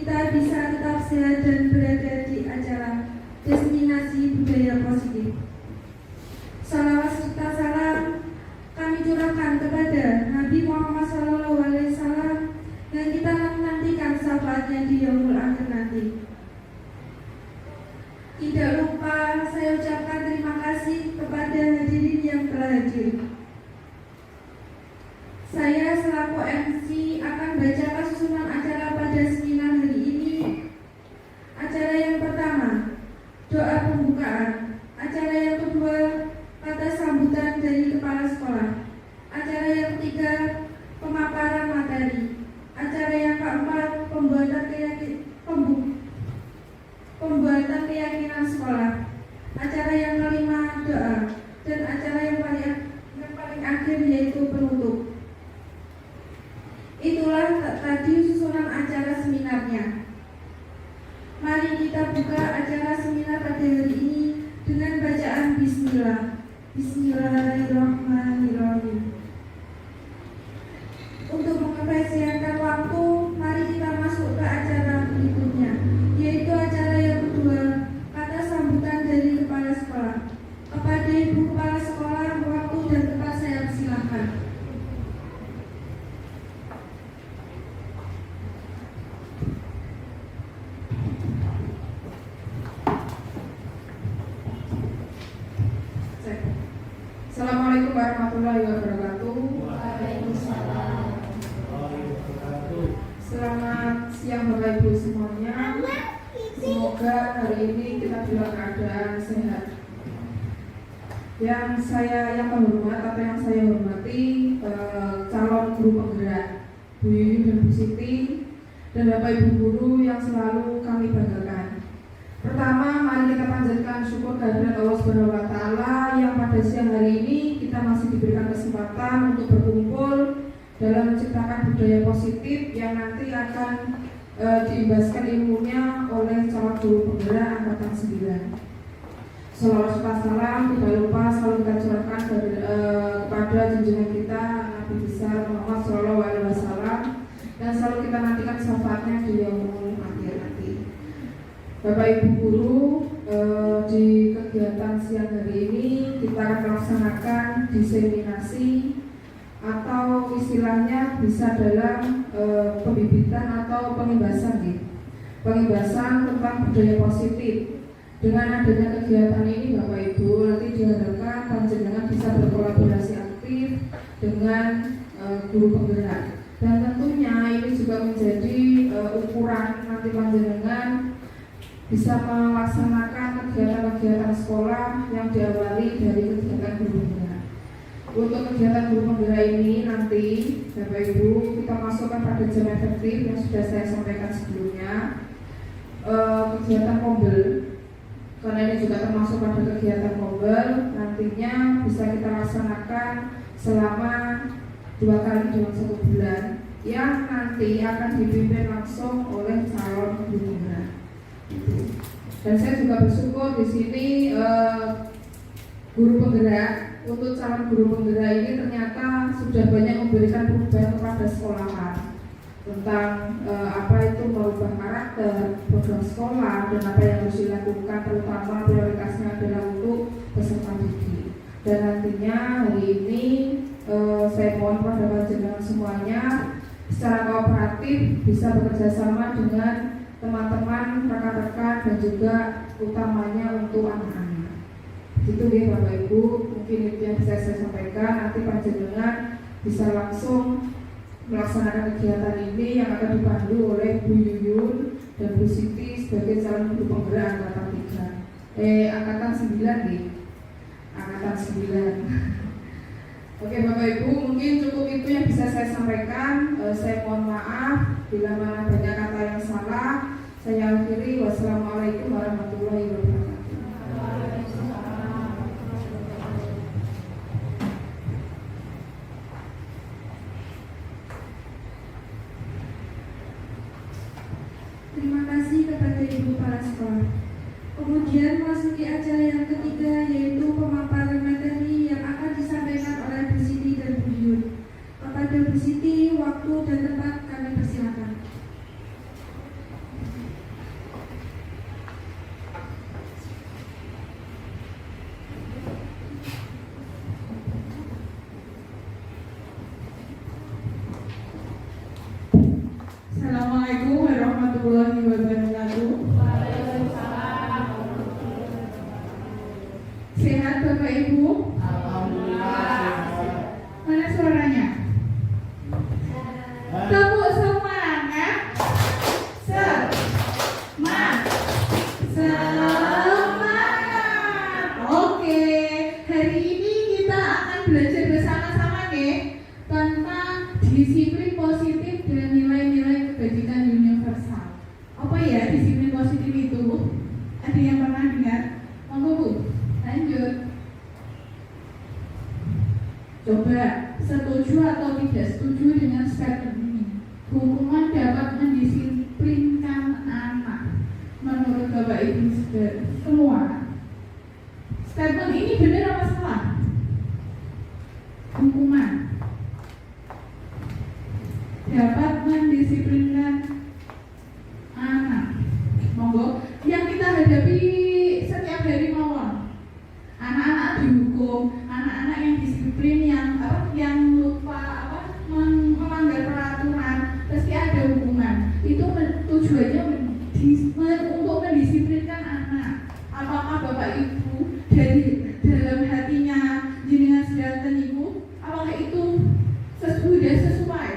kita bisa tetap sehat dan berada di acara destinasi budaya positif. Salawat serta salam kami curahkan kepada Nabi Muhammad SAW yang kita menantikan syafaatnya di yaumul akhir nanti. Tidak lupa saya ucapkan terima kasih kepada hadirin yang telah hadir. Saya selaku MC akan bacakan susunan acara pada seminar hari ini. Acara yang pertama, doa pembukaan. Acara yang kedua, kata sambutan dari kepala sekolah. Acara yang ketiga, pemaparan materi. Acara yang keempat, pembuatan keyakinan sekolah. Acara yang kelima, doa. Dan acara yang paling akhir yaitu penutup. Itulah tadi susunan acara seminarnya. Mari kita buka acara seminar pada hari ini dengan bacaan Bismillah. Bismillahirrahmanirrahim. Untuk mempersiapkan waktu, mari kita masuk ke acara berikutnya, yaitu acara yang kedua, kata sambutan dari kepala sekolah. Kepada Ibu Kepala Sekolah, waktu dan tempat saya silakan. Assalamualaikum warahmatullahi wabarakatuh. Waalaikumsalam. Selamat siang Bapak Ibu semuanya. Semoga hari ini kita dalam keadaan sehat. Yang saya hormati calon guru penggerak Bu Yuyun dan Bu Siti dan Bapak Ibu guru yang selalu kami banggakan. Pertama, mari kita panjatkan syukur kehadirat Allah Subhanahu wa Ta'ala yang pada siang hari ini kita masih diberikan kesempatan untuk berkumpul dalam menciptakan budaya positif yang nanti akan diimbaskan ilmunya oleh calon guru penggerak angkatan 9. Salawat serta salam tidak lupa selalu kita curahkan kepada junjungan kita Nabi besar Muhammad SAW dan selalu kita nantikan syafaatnya di yaumul akhir nanti. Bapak Ibu guru, di kegiatan siang hari ini kita akan melaksanakan diseminasi atau istilahnya bisa dalam pembibitan atau pengimbasan pengimbasan tentang budaya positif. Dengan adanya kegiatan ini Bapak Ibu nanti diharapkan panjenengan bisa berkolaborasi aktif dengan guru penggerak dan tentunya ini juga menjadi ukuran nanti panjenengan bisa melaksanakan kegiatan-kegiatan sekolah yang diawali dari kegiatan guru penggerak. Untuk kegiatan guru penggerak ini nanti Bapak Ibu kita masukkan pada jam efektif yang sudah saya sampaikan sebelumnya. Kegiatan mobil, karena ini juga termasuk pada kegiatan mobil, nantinya bisa kita laksanakan selama 2 kali dalam 1 bulan yang nanti akan dipimpin langsung oleh calon guru penggerak. Dan saya juga bersyukur di sini guru penggerak untuk calon guru penggerak ini ternyata sudah banyak memberikan perubahan kepada sekolahan tentang apa itu merubah karakter program sekolah dan apa yang harus dilakukan, terutama prioritasnya adalah untuk peserta didik. Dan nantinya hari ini saya mohon kepada panjenengan semuanya secara kooperatif bisa bekerja sama dengan teman-teman, rekan-rekan dan juga utamanya untuk anak-anak. Gitu ya Bapak Ibu, mungkin itu yang bisa saya sampaikan. Nanti panjenengan bisa langsung melaksanakan kegiatan ini yang akan dipandu oleh Bu Yuyun dan Bu Siti sebagai calon guru penggerak angkatan 3. Angkatan 9 nih. Angkatan 9. Oke Bapak Ibu, mungkin cukup itu yang bisa saya sampaikan. Saya mohon maaf bila mana banyak kata yang salah. Saya akhiri. Wassalamualaikum warahmatullahi wabarakatuh. Terima kasih kepada Ibu Kepala Sekolah. Kemudian masuki acara yang ketiga, yaitu pemaparan materi yang akan disampaikan oleh Bu Siti dan Bu Yuyun. Kepada Bu Siti, waktu dan tempat kami persilakan. ya disiplin positif itu? Ada yang pernah dengar? Monggo Bu, lanjut. Coba setuju atau tidak setuju dengan statement ini? Hukuman dapat mendisiplinkan anak. Menurut Bapak Ibu semua, statement ini benar apa salah? Hukuman dapat mendisiplinkan anak. Monggo, yang kita hadapi setiap hari mawon. Anak-anak dihukum, anak-anak yang disiplin, yang lupa melanggar peraturan, pasti ada hukuman. Itu tujuannya untuk mendisiplinkan anak. Apakah Bapak Ibu dari dalam hatinya jenengan sedanten ibu, apakah itu sudah sesuai?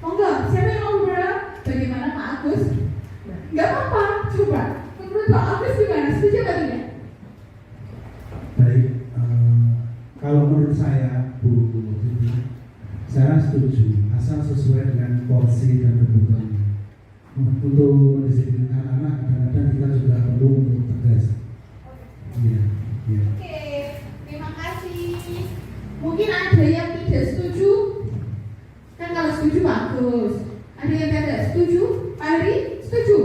Monggo, siapa yang mau berbicara? Bagaimana Pak Agus? Enggak apa-apa, coba. Menurut Pak Agus gimana? Setuju atau tidak? Baik, kalau menurut saya Bu Siti, saya setuju asal sesuai dengan porsi dan kebutuhan. Untuk mendisiplinkan anak kadang-kadang kita juga perlu untuk tegas. Iya, iya. Oke, terima kasih. Mungkin ada yang tidak setuju. Kan kalau setuju bagus. Ada yang tidak setuju? Pak Ari, setuju?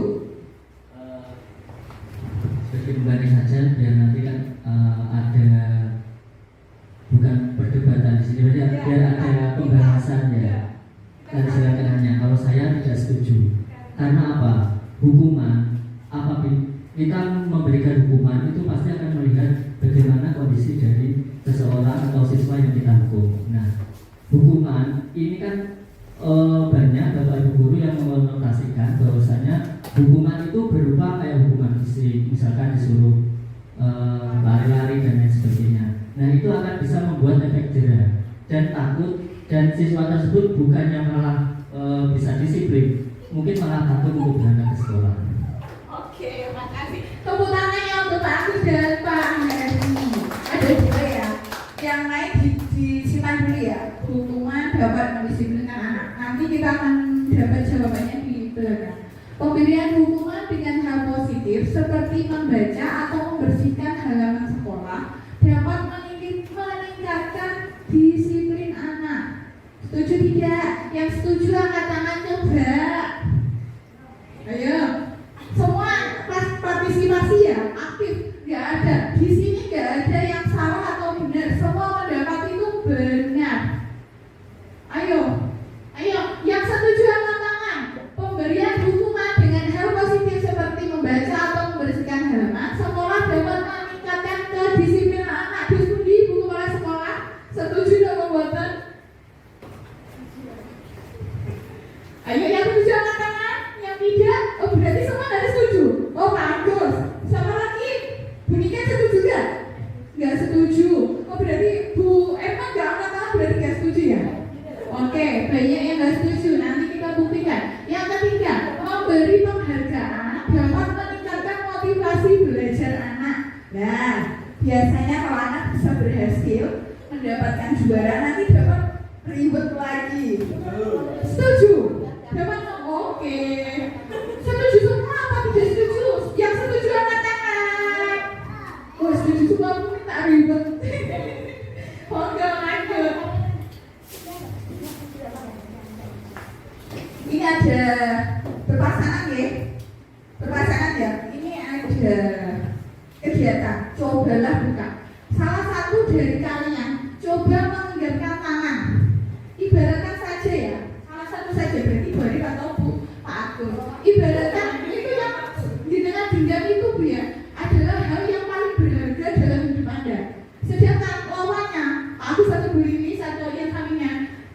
Seperti kembali saja biar nanti kan ada bukan perdebatan di sini, biar ada pembahasan ya. Dan silakan hanya kalau saya tidak setuju. Karena apa? Hukuman apabila kita memberikan hukuman itu pasti akan melihat bagaimana kondisi dari seseorang atau siswa yang kita hukum. Nah, hukuman ini kan banyak Bapak Ibu guru yang mengonotasikan bahwasanya hukuman itu berupa kayak hukuman fisik, misalkan disuruh lari-lari dan lain sebagainya. Nah, itu akan bisa membuat efek jera dan takut, dan siswa tersebut bukannya malah bisa disiplin, mungkin malah takut untuk berangkat ke sekolah. Oke, makasih. Tepuk tangannya untuk Pak Agus dan Pak Heri. Ada dua ya. Yang lain disimpan dulu ya. Hukuman dapat mendisiplinkan anak. Nanti kita akan dapat jawabannya di belakang. Pemberian hukuman dengan hal positif seperti membaca atau membersihkan halaman sekolah dapat meningkatkan disiplin anak. Setuju tidak? Yang setuju angkat tangan coba. Ayo, semua partisipasi ya, aktif. Nggak ada di sini, nggak ada yang salah atau benar. Semua pendapat itu benar. Ayo, yang setuju angkat tangan. Pemberian hukuman dengan hal positif seperti membaca atau membersihkan halaman sekolah dapat meningkatkan kedisiplinan anak. Diskusi buku kepala sekolah. Setuju dan membuatkan. Ayo, yang setuju angkat tangan. Yang tidak, oh berarti semua tidak setuju. Oh bagus. Siapa lagi? Bu Nika setuju nggak? Nggak setuju. Oh berarti Bu Emma nggak angkat tangan, berarti nggak setuju ya? Oke, banyak yang nggak setuju. Nanti kita buktikan. Yang ketiga, memberi penghargaan dapat meningkatkan motivasi belajar anak. Nah, biasanya kalau anak bisa berhasil mendapatkan juara, nanti dapat reward lagi. Setuju? Dapat? Oke. Setuju semua apa tidak setuju? Yang setuju angkat tangan. Oh, setuju semua, aku minta reward. Oh, enggak lanjut. Ini ada berpasangan ya. Berpasangan ya. Ini ada kegiatan. Cobalah buka. Salah satu dari kalian coba mengenggapkan tangan. Ibaratkan saja ya. Salah satu saja, berarti Bu Arif atau Pak Agus. Ibaratkan itu yang dengan genggam itu Bu ya, adalah hal yang paling berharga dalam hidup Anda. Sedangkan lawannya, Pak Agus atau Bu Lilis atau yang kaminya,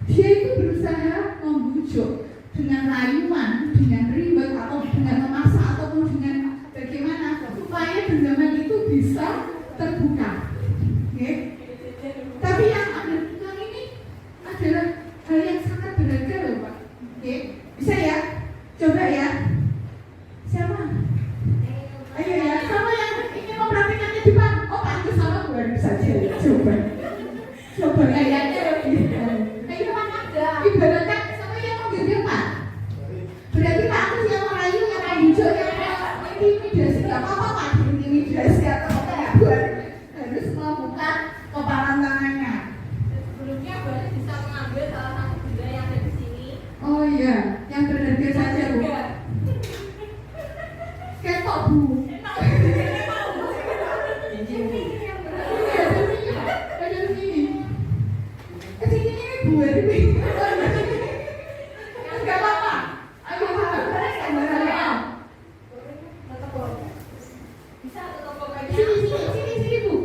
dia itu berusaha membujuk dengan rayuan, dengan ribet atau dengan memaksa ataupun dengan bagaimana supaya genggaman itu bisa terbuka. Okay? Tapi yang Anda lakukan ini adalah hal yang sangat berharga loh Pak. Okay? Bisa ya? Coba ya. Siapa? Ayo ya, sama yang ingin mempraktikkan di depan. Oh Pak Agus sama Bu Arif saja. Coba. Coba kayaknya lebih. Ayo Pak Agus. Ibaratkan sama yang menggenggam Pak. Berarti Pak Agus yang merayu, yang bujuk yang intimidasi, nggak apa-apa Pak, intimidasi atau apa ya, buat harus membuka kepalan tangannya. Sebelumnya boleh bisa mengambil salah satu benda yang ada di sini. Oh iya, yang berharga saja Bu. Ketok Bu. Bisa atau pokoknya Sini Bu.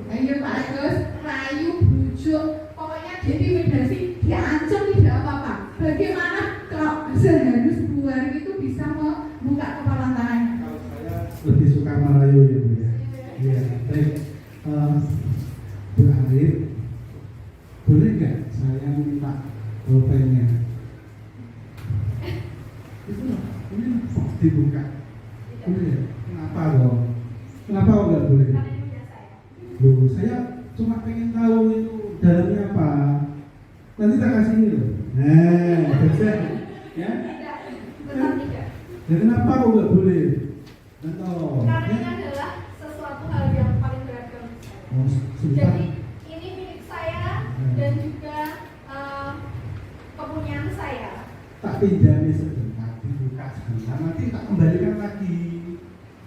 Ayo Pak Agus, rayu, bujuk, pokoknya diintimidasi, diancam tidak apa-apa. Bagaimana kalau seharus Bu Hari itu bisa membuka kepalan tangannya? Kalau saya lebih suka merayu ya Bu ya. Iya, baik. Bu Arif, boleh nggak saya minta pulpennya? Itu loh, ini dibuka. Boleh? Kenapa kok? Kenapa kok nggak boleh? Loh, saya cuma pengen tahu itu dalamnya apa. Nanti tak kasih ini loh. Nah, bisa. Ya? tetap tidak. Ya kenapa kok nggak boleh? Atau? Karena ini adalah sesuatu hal yang paling beragam. Oh, sebentar. Jadi ini milik saya dan juga kepunyaan saya. Tak pinjami sebentar, dibuka sebentar, nanti tak kembalikan lagi.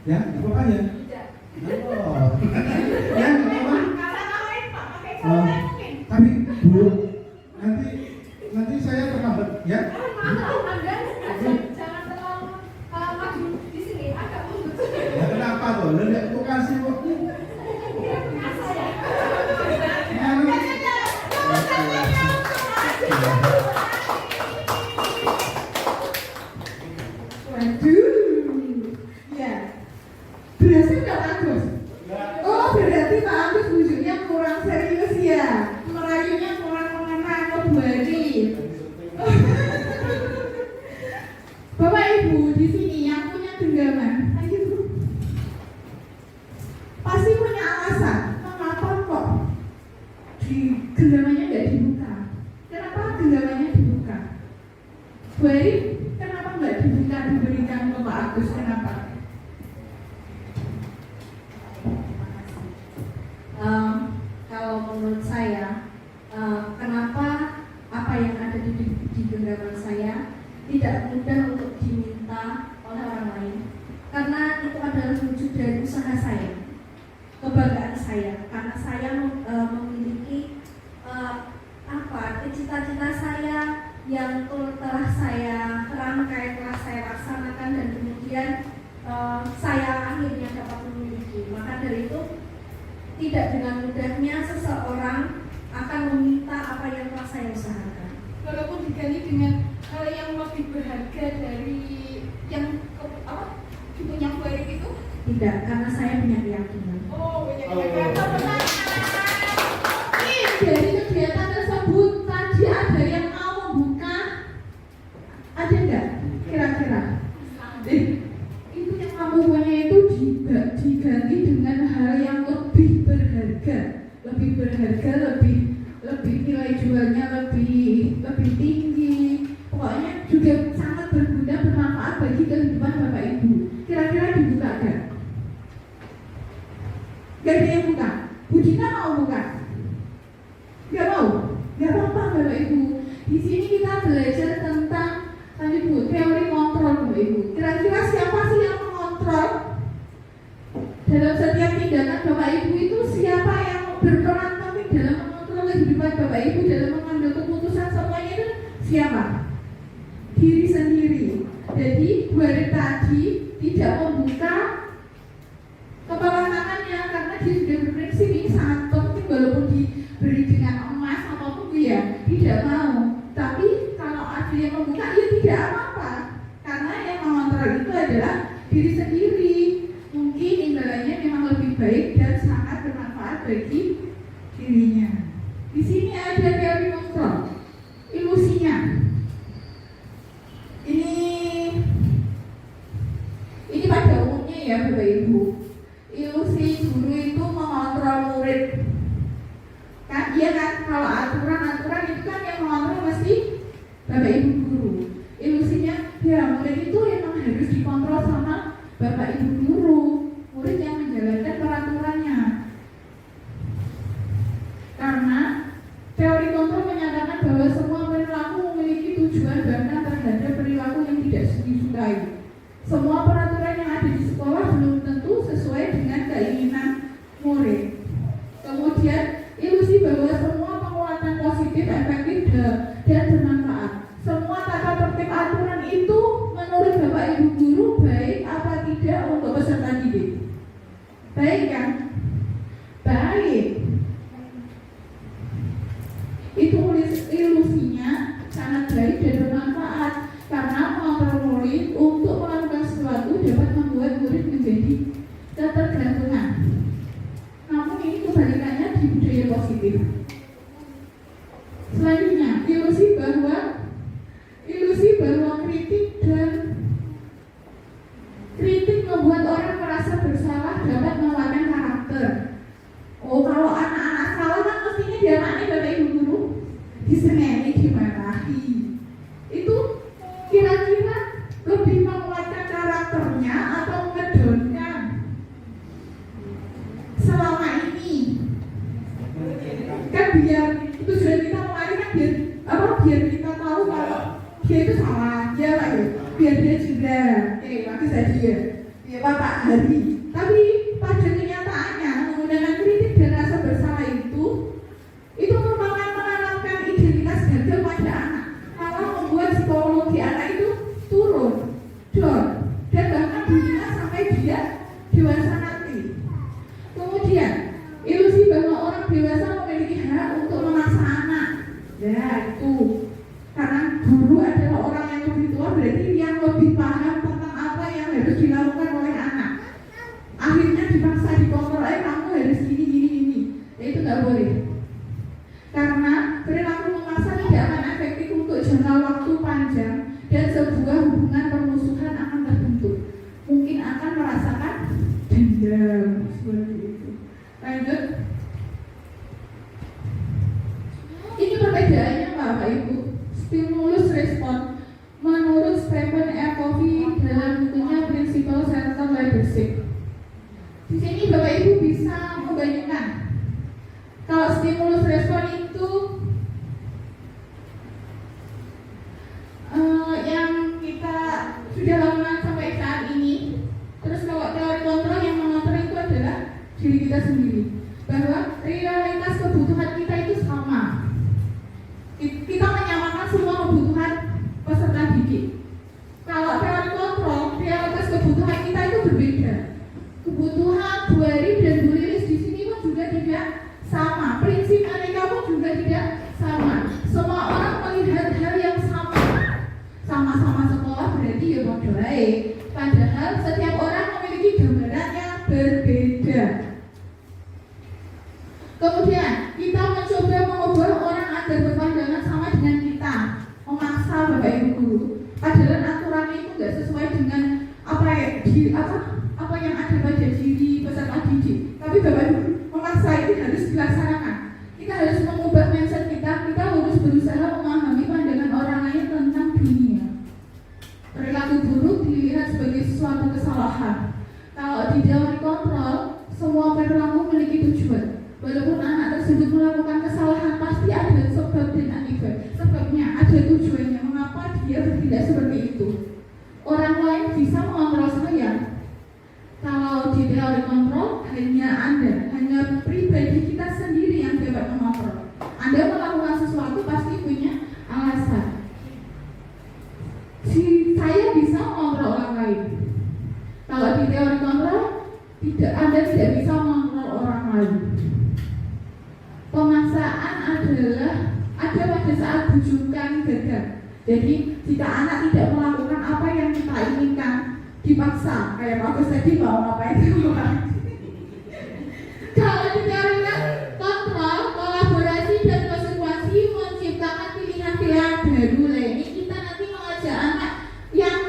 Ya, nggak apa-apa ya? Tidak. Oh. Ya, nggak apa-apa. Karena lain Pak, pakai Oh, salep mungkin. tapi Bu, nanti saya terlambat ya. Maaf, Anda jangan terlalu maju di sini, agak mundur. Ya kenapa kok? Lihat aku kasih kok. Saya. Waduh, ya. Berhasil nggak Pak Agus? Oh, berarti Pak Agus bujuknya kurang serius ya, merayunya kurang mengenal Bu Hari. Bapak Ibu di sini yang punya genggaman, ayo pasti punya alasan mengapa kok di genggamannya nggak dibuka. Kenapa genggamannya dibuka? Bu Hari, kenapa nggak dibuka diberikan ke Pak Agus? Kenapa? Kalau menurut saya, kenapa apa yang ada di genggaman saya tidak mudah untuk diminta oleh orang lain, karena itu adalah wujud dari usaha saya, kebanggaan saya, karena saya memiliki cita-cita saya yang telah saya rangkai, telah saya laksanakan, dan kemudian saya akhirnya dapat memiliki. Maka dari itu tidak dengan mudahnya seseorang akan meminta apa yang telah saya usahakan. Walaupun diganti dengan hal yang lebih berharga dari yang dipunya Bu Hari itu? Tidak, karena saya punya keyakinan. Oh, punya keyakinan. Dari kegiatan tersebut tadi ada yang mau membuka? Ada nggak? Kira-kira? Itu yang kamu punya itu diganti dengan hal yang lebih berharga, lebih nilai jualnya lebih tinggi. Pokoknya juga sangat berguna, bermanfaat bagi kehidupan Bapak Ibu. Kira-kira dibuka nggak? Gak ada yang buka. Bu Dina mau buka? Gak mau? Gak apa-apa Bapak Ibu. Di sini kita belajar tentang teori kontrol Bapak Ibu. Kira-kira siapa sih yang mengontrol? Dalam setiap tindakan Bapak Ibu itu siapa yang berperan penting dalam mengontrol kehidupan Bapak Ibu, dalam mengambil keputusan semuanya itu siapa? Diri sendiri. Jadi Bu Hari tadi tidak membuka kepala tangannya karena dia sudah berprinsip ini sangat penting, walaupun diberi dengan emas ataupun ya tidak mau. Tapi kalau ada yang membuka ya tidak apa-apa, karena yang mengontrol itu adalah diri sendiri. Mungkin imbalannya memang lebih baik dan sangat bermanfaat bagi dirinya. Di sini ada teori kontrol, ilusinya. Ini pada umumnya ya Bapak Ibu. Ilusi guru itu mengontrol murid. Kan iya kan, kalau aturan itu kan yang mengontrol mesti Bapak Ibu guru. Ilusinya ya murid itu emang harus harus dikontrol sama Bapak Ibu guru, murid yang menjalankan peraturannya. Karena teori kontrol menyatakan bahwa semua perilaku memiliki tujuan bahkan terhadap perilaku yang tidak disukai. Semua peraturan yang ada di sekolah belum tentu sesuai dengan keinginan murid. Kemudian ilusi bahwa semua penguatan positif, efektif, dan bermanfaat. Semua tata tertib aturan itu menurut Bapak Ibu guru baik apa tidak untuk peserta didik? Baik kan? Baik. Itu ilusinya sangat baik dan bermanfaat karena mengontrol murid untuk melakukan sesuatu dapat membuat murid menjadi ketergantungan. Namun ini kebalikannya di budaya positif. Selanjutnya, ilusi bahwa kritik membuat orang merasa bersalah dapat menguatkan karakter. Oh, kalau anak-anak salah kan mestinya dianaknya Bapak Ibu guru disengeni, dimarahi. Itu kira-kira lebih menguatkan karakternya atau ngedonkan selama ini? Kan biar tujuan kita kemarin kan biar kita tahu kalau dia itu salah, ya Pak ya, biar dia juga, maka saya dia Bapak Hari. Tapi pada kenyataannya menggunakan kritik dan rasa bersalah itu merupakan menanamkan identitas gagal pada anak, malah membuat psikologi anak itu turun, down, dan bahkan dihina sampai dia dewasa nanti. Kemudian ilusi bahwa orang dewasa memiliki hak untuk memaksa anak. Ya itu karena guru adalah orang yang lebih tua, berarti yang lebih paham tentang apa yang harus dilakukan oleh anak. Akhirnya dipaksa dikontrol, kamu harus gini. Ya, itu nggak boleh. Karena perilaku memaksa tidak akan efektif untuk jangka waktu panjang dan sebuah hubungan permusuhan akan terbentuk. Mungkin akan merasakan dendam seperti itu. Lanjut. Ini perbedaannya Bapak Ibu. Stimulus respon menurut Stephen R. Covey dalam bukunya Principles Center Leadership. Di sini Bapak Ibu bisa membayangkan kalau stimulus respon itu yang kita sudah lakukan sampai saat ini. Terus kalau teori kontrol yang mengatur itu adalah diri kita sendiri, bahwa realitas kebutuhan kita itu sama. Kita menyamakan semua kebutuhan peserta didik. Kalau teori kontrol, realitas kebutuhan kita itu berbeda. Kebutuhan Bu Ari dan Bu Lilis di sini pun juga tidak sama. Prinsip mereka pun juga tidak sama. Semua orang melihat hal yang sama. Sama-sama sekolah berarti ya model baik. Padahal setiap orang memiliki gambaran yang berbeda. Kemudian kita mencoba mengubah orang agar berpandangan sama dengan kita, memaksa Bapak Ibu guru. Padahal aturannya itu nggak sesuai dengan apa yang ada pada diri peserta didik. Tapi Bapak Ibu memaksa itu harus dilaksanakan. Kita harus mengubah mindset kita harus berusaha memahami pandangan orang lain tentang dunia. Perilaku buruk dilihat sebagai sesuatu kesalahan. Kalau di teori kontrol, semua perilaku memiliki tujuan. Walaupun anak tersebut melakukan kesalahan, pasti ada sebab dan akibat. Sebabnya ada tujuannya, mengapa dia bertindak seperti itu. Orang lain bisa mengontrol saya. Kalau di teori kontrol, hanya pribadi kita sendiri yang dapat mengontrol. Anda melakukan sesuatu pasti punya alasan. Saya bisa mengontrol orang lain. Kalau di teori kontrol, Anda tidak bisa mengontrol orang lain. Pemaksaan ada pada saat bujukan gagal. Jadi jika anak tidak melakukan apa yang kita inginkan, dipaksa. Kayak bagus tadi mau ngapain itu. Kalau di teori kontrol, kolaborasi dan konsekuensi menciptakan pilihan-pilihan baru. Ini kita nanti mengajak anak yang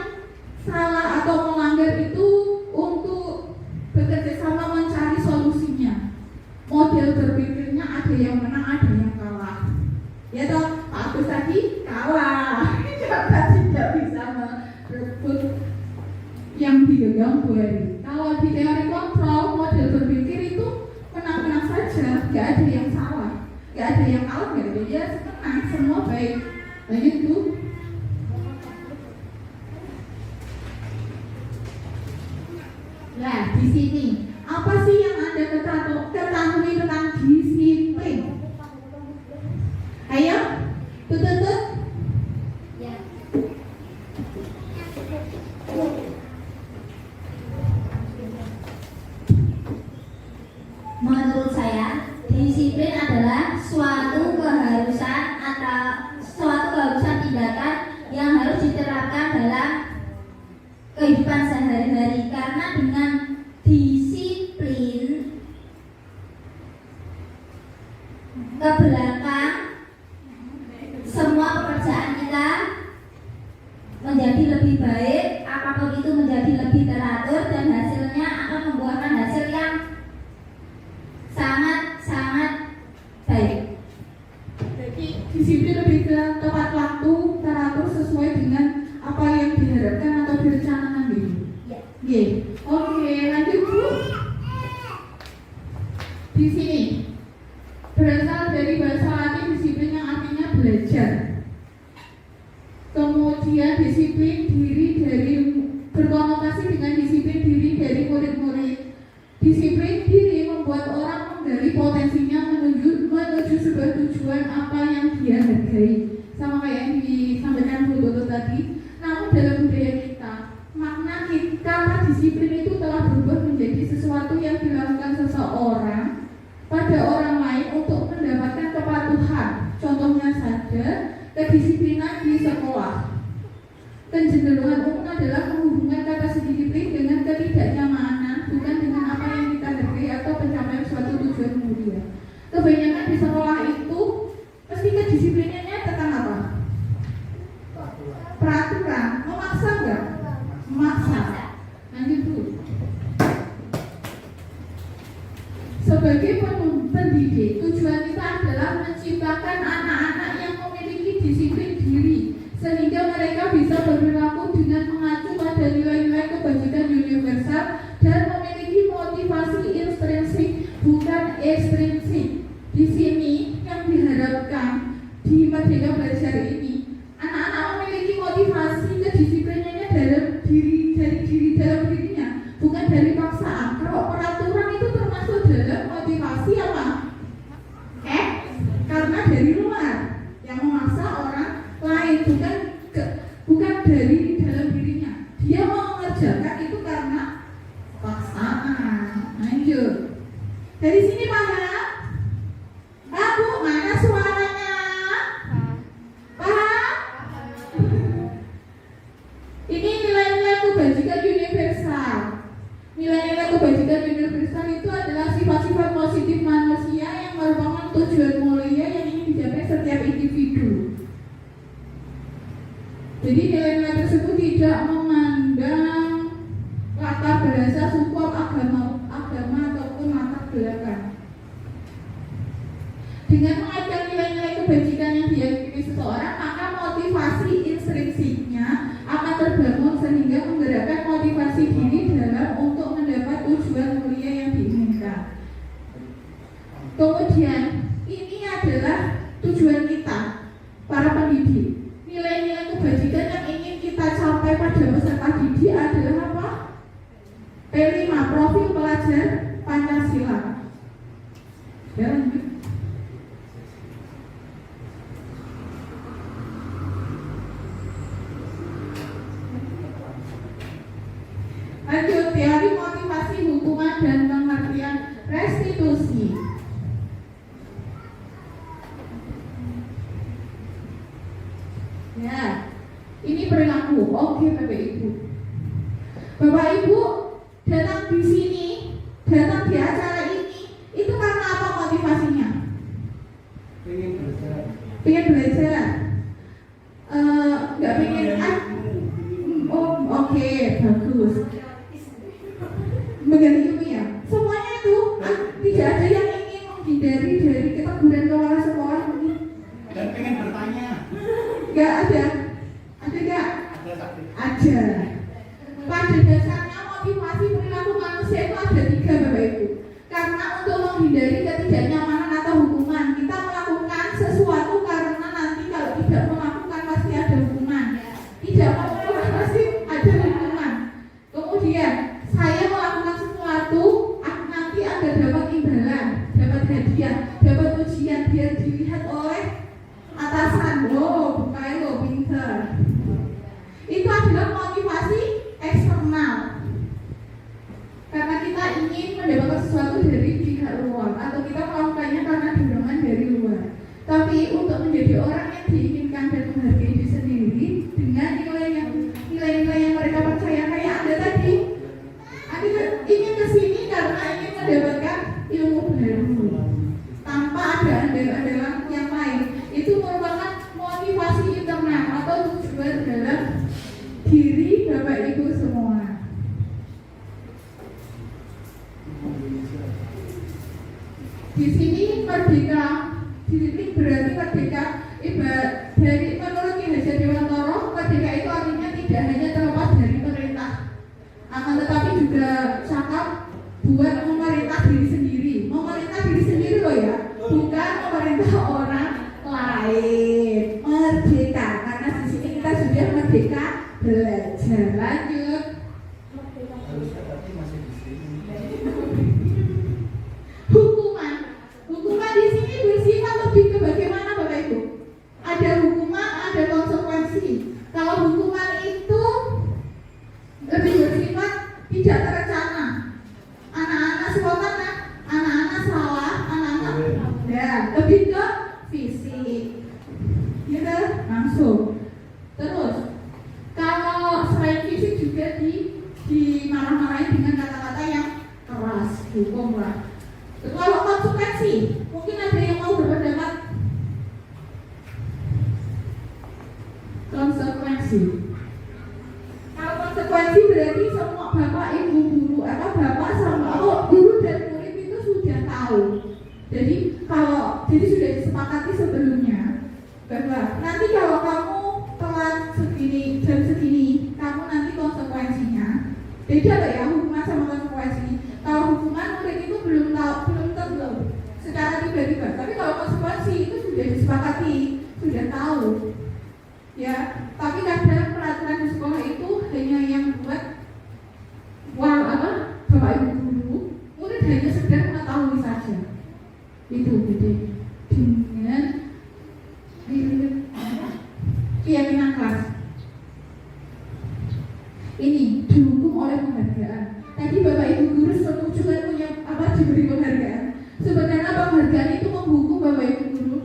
salah atau melanggar itu untuk bekerja sama mencari solusinya. Model berpikirnya ada yang menang, ada yang kalah. Ya toh, Pak Agus tadi kalah. Tidak bisa merebut yang digenggam Bu Eri. Kalau di teori kontrol, model berpikir itu menang-menang saja, nggak ada yang salah, nggak ada yang kalah gitu. Ya tenang, semua baik. Nah itu. Nah di sini apa sih yang Anda ketahui tentang disiplin? Ayo, tutut. Ya. Menurut saya, disiplin adalah suatu keharusan atau suatu keharusan tindakan yang harus diterapkan dalam kehidupan sehari-hari, karena dengan disiplin ke belakang semua pekerjaan kita menjadi lebih baik, apapun itu menjadi lebih teratur, dan hasilnya akan membuahkan hasil yang sangat baik. Jadi disiplin lebih ke tepat waktu, teratur sesuai dengan apa yang diharapkan atau direncanakan gitu. Ya. Oke, lanjut Bu. Di sini berasal dari bahasa Latin disiplin yang artinya belajar. Kemudian disiplin diri dari berkonotasi dengan disiplin diri dari murid-murid. Disiplin diri membuat orang menggali potensinya menuju sebuah tujuan apa yang dia hargai. Sama kayak yang disampaikan Bu Toto tadi. Namun dalam budaya kita, makna kata disiplin itu telah berubah menjadi sesuatu yang dilakukan seseorang pada orang lain untuk mendapatkan kepatuhan. Contohnya saja, kedisiplinan di sekolah. Kecenderungan umum adalah menghubungkan kata disiplin dengan ketidaknyamanan, bukan dengan apa yang kita hargai atau pencapaian suatu tujuan mulia. Kebanyakan di sekolah itu pasti kedisiplinannya tentang apa? Peraturan. Memaksa enggak? Memaksa. Lanjut dulu. Sebagai pendidik, tujuan kita adalah menciptakan anak-anak yang memiliki disiplin diri, sehingga mereka bisa berperilaku dengan mengacu pada nilai-nilai kebajikan universal dan memiliki motivasi intrinsik, bukan ekstrinsik. Di sini yang diharapkan di Merdeka Belajar ini, anak-anak memiliki motivasi kedisiplinannya dalam dirinya, bukan dari paksaan. Kalau peraturan itu termasuk dalam motivasi apa? Karena dari luar yang memaksa orang lain, bukan dari dalam dirinya. Dia mau mengerjakan itu karena paksaan. Lanjut. Dari sini paham? Bu, mana suaranya? Paham? Ini nilai-nilai kebajikan universal. Nilai-nilai kebajikan universal itu adalah sifat-sifat positif manusia yang merupakan tujuan mulia yang ingin dicapai setiap individu. Jadi nilai-nilai tersebut tidak memandang latar bahasa, suku, agama ataupun latar belakang. Dengan mengaitkan nilai-nilai kebajikan yang diyakini seseorang, maka motivasi intrinsiknya akan terbangun sehingga menggerakkan motivasi diri dalam untuk mendapat tujuan mulia yang diinginkan. Kemudian ini adalah tujuan kita, para pendidik. Nilai-nilai kebajikan yang ingin kita capai pada peserta didik adalah apa? P5, profil pelajar Pancasila. Ya, lanjut. Lanjut, teori motivasi hukuman dan pengertian restitusi. Ya, ini perilaku. Oke, Bapak Ibu. Bapak Ibu datang di sini, datang di acara ini, itu karena apa motivasinya? Pengen belajar. Nggak pengen. Oke, bagus. Menggali ilmu ya. Semuanya itu tidak ada yang ingin menghindari dari keteguran kepala sekolah ini. Dan pengen bertanya. Gak ada. Ada gak? Ada. Pada dasarnya motivasi perilaku manusia itu ada 3 Bapak Ibu. Karena untuk menghindari ketidaknyamanan atau hukuman, kita melakukan sesuatu karena nanti kalau tidak melakukan pasti ada hukuman. Tidak melakukan pasti ada hukuman. Kemudian saya melakukan sesuatu nanti ada dapat imbalan, dapat hadiah, dapat ujian biar dilihat oleh atasan. Oh, bukan lo pinter. Itu adalah motivasi eksternal. Karena kita ingin mendapatkan sesuatu dari pihak luar atau kita melakukannya karena dorongan dari luar. Tapi untuk menjadi orang yang diinginkan dan menghargai diri sendiri dengan nilai-nilai yang mereka percaya kayak Anda tadi, Anda ingin kesini karena ingin mendapatkan ilmu baru tanpa ada andalan yang lain. Itu merupakan motivasi internal atau tujuan dalam diri Bapak Ibu semua. Di sini merdeka, di sini berarti merdeka dari menurut Ki Hajar Dewantara, merdeka itu artinya tidak hanya terlepas dari pemerintah, akan tetapi juga cakap buat memerintah diri sendiri. Memerintah diri sendiri loh ya, bukan memerintah orang lain. Merdeka, karena di sini kita sudah merdeka belajar. Lanjut. Hukuman di sini bersifat lebih ke bagaimana Bapak Ibu? Ada hukuman, ada konsekuensi. Kalau hukuman itu lebih bersifat tidak terencana. Anak-anak spontan, anak-anak salah, anak-anak ya lebih ke fisik. Gitu, langsung. Terus kalau selain fisik juga dimarah-marahin dengan kata-kata yang keras, hukum lah. Kalau konsekuensi, mungkin ada yang mau berpendapat konsekuensi. Kalau konsekuensi berarti semua bapak, ibu, guru, bapak sama guru dan murid itu sudah tahu. Jadi sudah disepakati sebelumnya bahwa nanti kalau kamu telat segini jam segini, kamu nanti konsekuensinya. Beda loh ya hukuman sama konsekuensi. Kalau hukuman murid itu belum tentu secara tiba-tiba. Tapi kalau konsekuensi itu sudah disepakati, sudah tahu. Ya, tapi kadang peraturan di sekolah itu hanya yang buat Bapak Ibu guru, murid hanya sekedar mengetahui saja. Itu beda dengan keyakinan kelas. Ini dihukum oleh penghargaan. Tadi Bapak Ibu guru setuju kan punya diberi penghargaan. Sebenarnya penghargaan itu menghukum Bapak Ibu guru.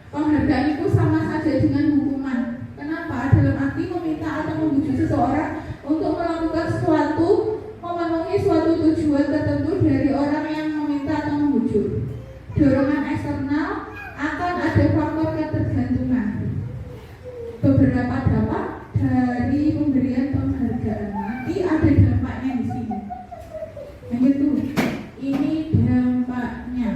Penghargaan itu sama saja dengan hukuman. Kenapa? Dalam arti meminta atau membujuk seseorang untuk melakukan sesuatu, memenuhi suatu tujuan tertentu dari orang yang meminta atau membujuk. Dorongan eksternal akan ada faktor ketergantungan. Beberapa dampak dari pemberian penghargaan. Nanti ada dampaknya di sini. Yang itu, ini dampaknya.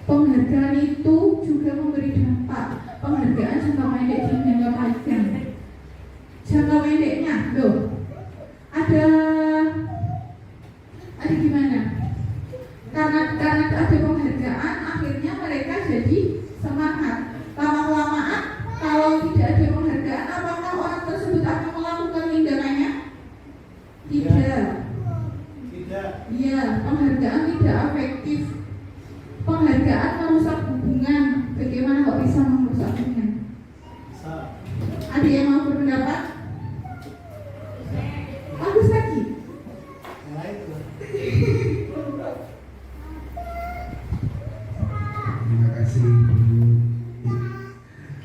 Penghargaan itu juga memberi dampak. Penghargaan jangka pendek dan jangka panjang. Jangka pendeknya, loh, ada gimana? Karena ada penghargaan, akhirnya mereka jadi semangat. Lama-kelamaan, kalau tidak ada penghargaan, apakah orang tersebut akan melakukan tindakannya? Tidak. Iya, penghargaan tidak efektif. Penghargaan merusak hubungan. Bagaimana kok bisa merusak hubungan? Ada yang mau berpendapat? Bagus lagi. Terima kasih Bu.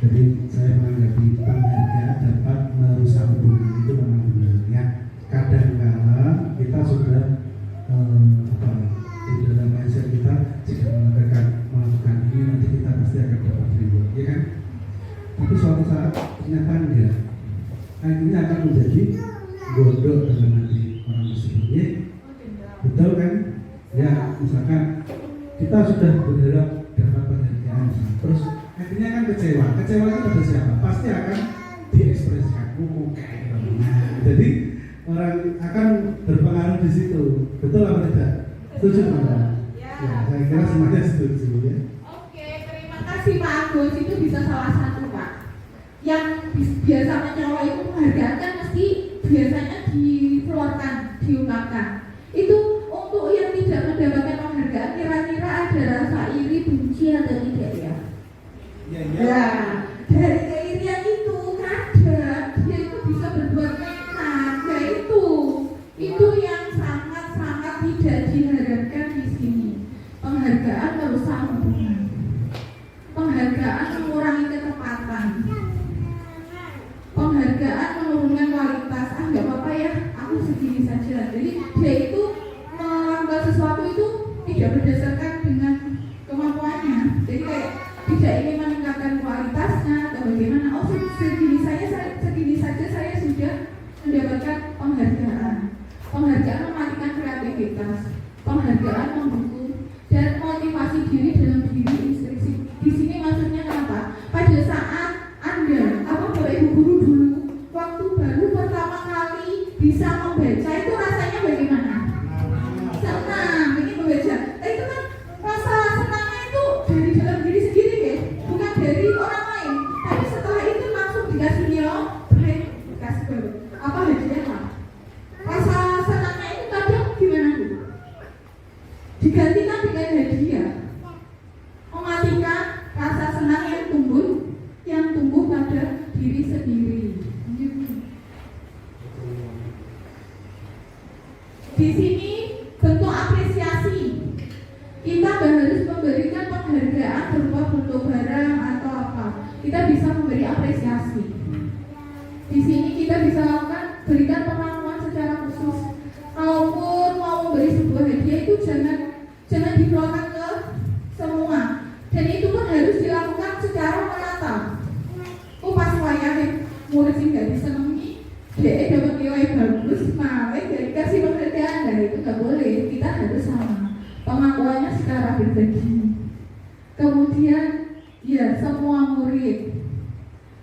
Jadi saya menanggapi penghargaan dapat merusak hubungan itu memang benar ya. Kadang-kala kita sudah di dalam mindset kita jika melakukan ini nanti kita pasti akan dapat reward, ya kan? Tapi suatu saat ternyata enggak. Akhirnya akan menjadi bodoh dalam hati orang tersebut. Ya? Betul kan? Ya, misalkan kita sudah berharap dapat penghargaan, terus akhirnya kan kecewa. Kecewa itu pada siapa? Pasti akan diekspresikan. Kayak Jadi orang akan berpengaruh di situ. Betul apa tidak? Setuju Pak? Ya, saya kira semuanya setuju ya. Oke, terima kasih Pak Agus. Itu bisa salah satu Pak. Yang biasanya nyawa itu penghargaan kan mesti biasanya dikeluarkan, diungkapkan. Itu untuk yang tidak mendapatkan penghargaan, kira-kira ada rasa iri, benci atau tidak ya? Iya. Ya, dari keirian itu kadang dia itu bisa berbuat nekat. Ya itu yang sangat-sangat tidak diharapkan di sini. Penghargaan merusak hubungan. Penghargaan mengurangi ketepatan. Penghargaan menurunkan kualitas. Nggak apa-apa ya, aku segini saja. Jadi dia itu melakukan sesuatu itu tidak berdasarkan dengan kemampuannya. Jadi kayak tidak ingin meningkatkan kualitasnya atau bagaimana. Oh segini saja saya sudah mendapatkan penghargaan. Penghargaan mematikan kreativitas. Penghargaan mendukung dan motivasi diri dalam diri instruksi. Di sini maksudnya kenapa? Pada saat Anda, Bapak Ibu guru dulu, waktu baru pertama kali bisa membaca itu rasanya bagaimana? Senang, ini membaca. Itu kan rasa senangnya itu dari dalam diri sendiri ya, bukan dari orang lain. Tapi setelah itu langsung dikasih nilai, dikasih hadiah lah. Rasa senangnya itu kadang gimana Bu? Digantikan dengan hadiah, mematikan rasa senang yang tumbuh pada diri sendiri. Di sini bentuk apresiasi, kita harus memberikan penghargaan berupa bentuk barang atau apa. Kita bisa memberi apresiasi. Di sini kita bisa berikan pengakuan secara khusus. Kalaupun mau memberi sebuah hadiah itu jangan dikeluarkan ke semua. Dan itu pun harus dilakukan secara merata. Pas wayang murid sih nggak disenangi, dia dapat nilai bagus, malah dari kasih penghargaan. Dan itu nggak boleh. Kita harus sama. Pengakuannya secara berbagi. Kemudian ya semua murid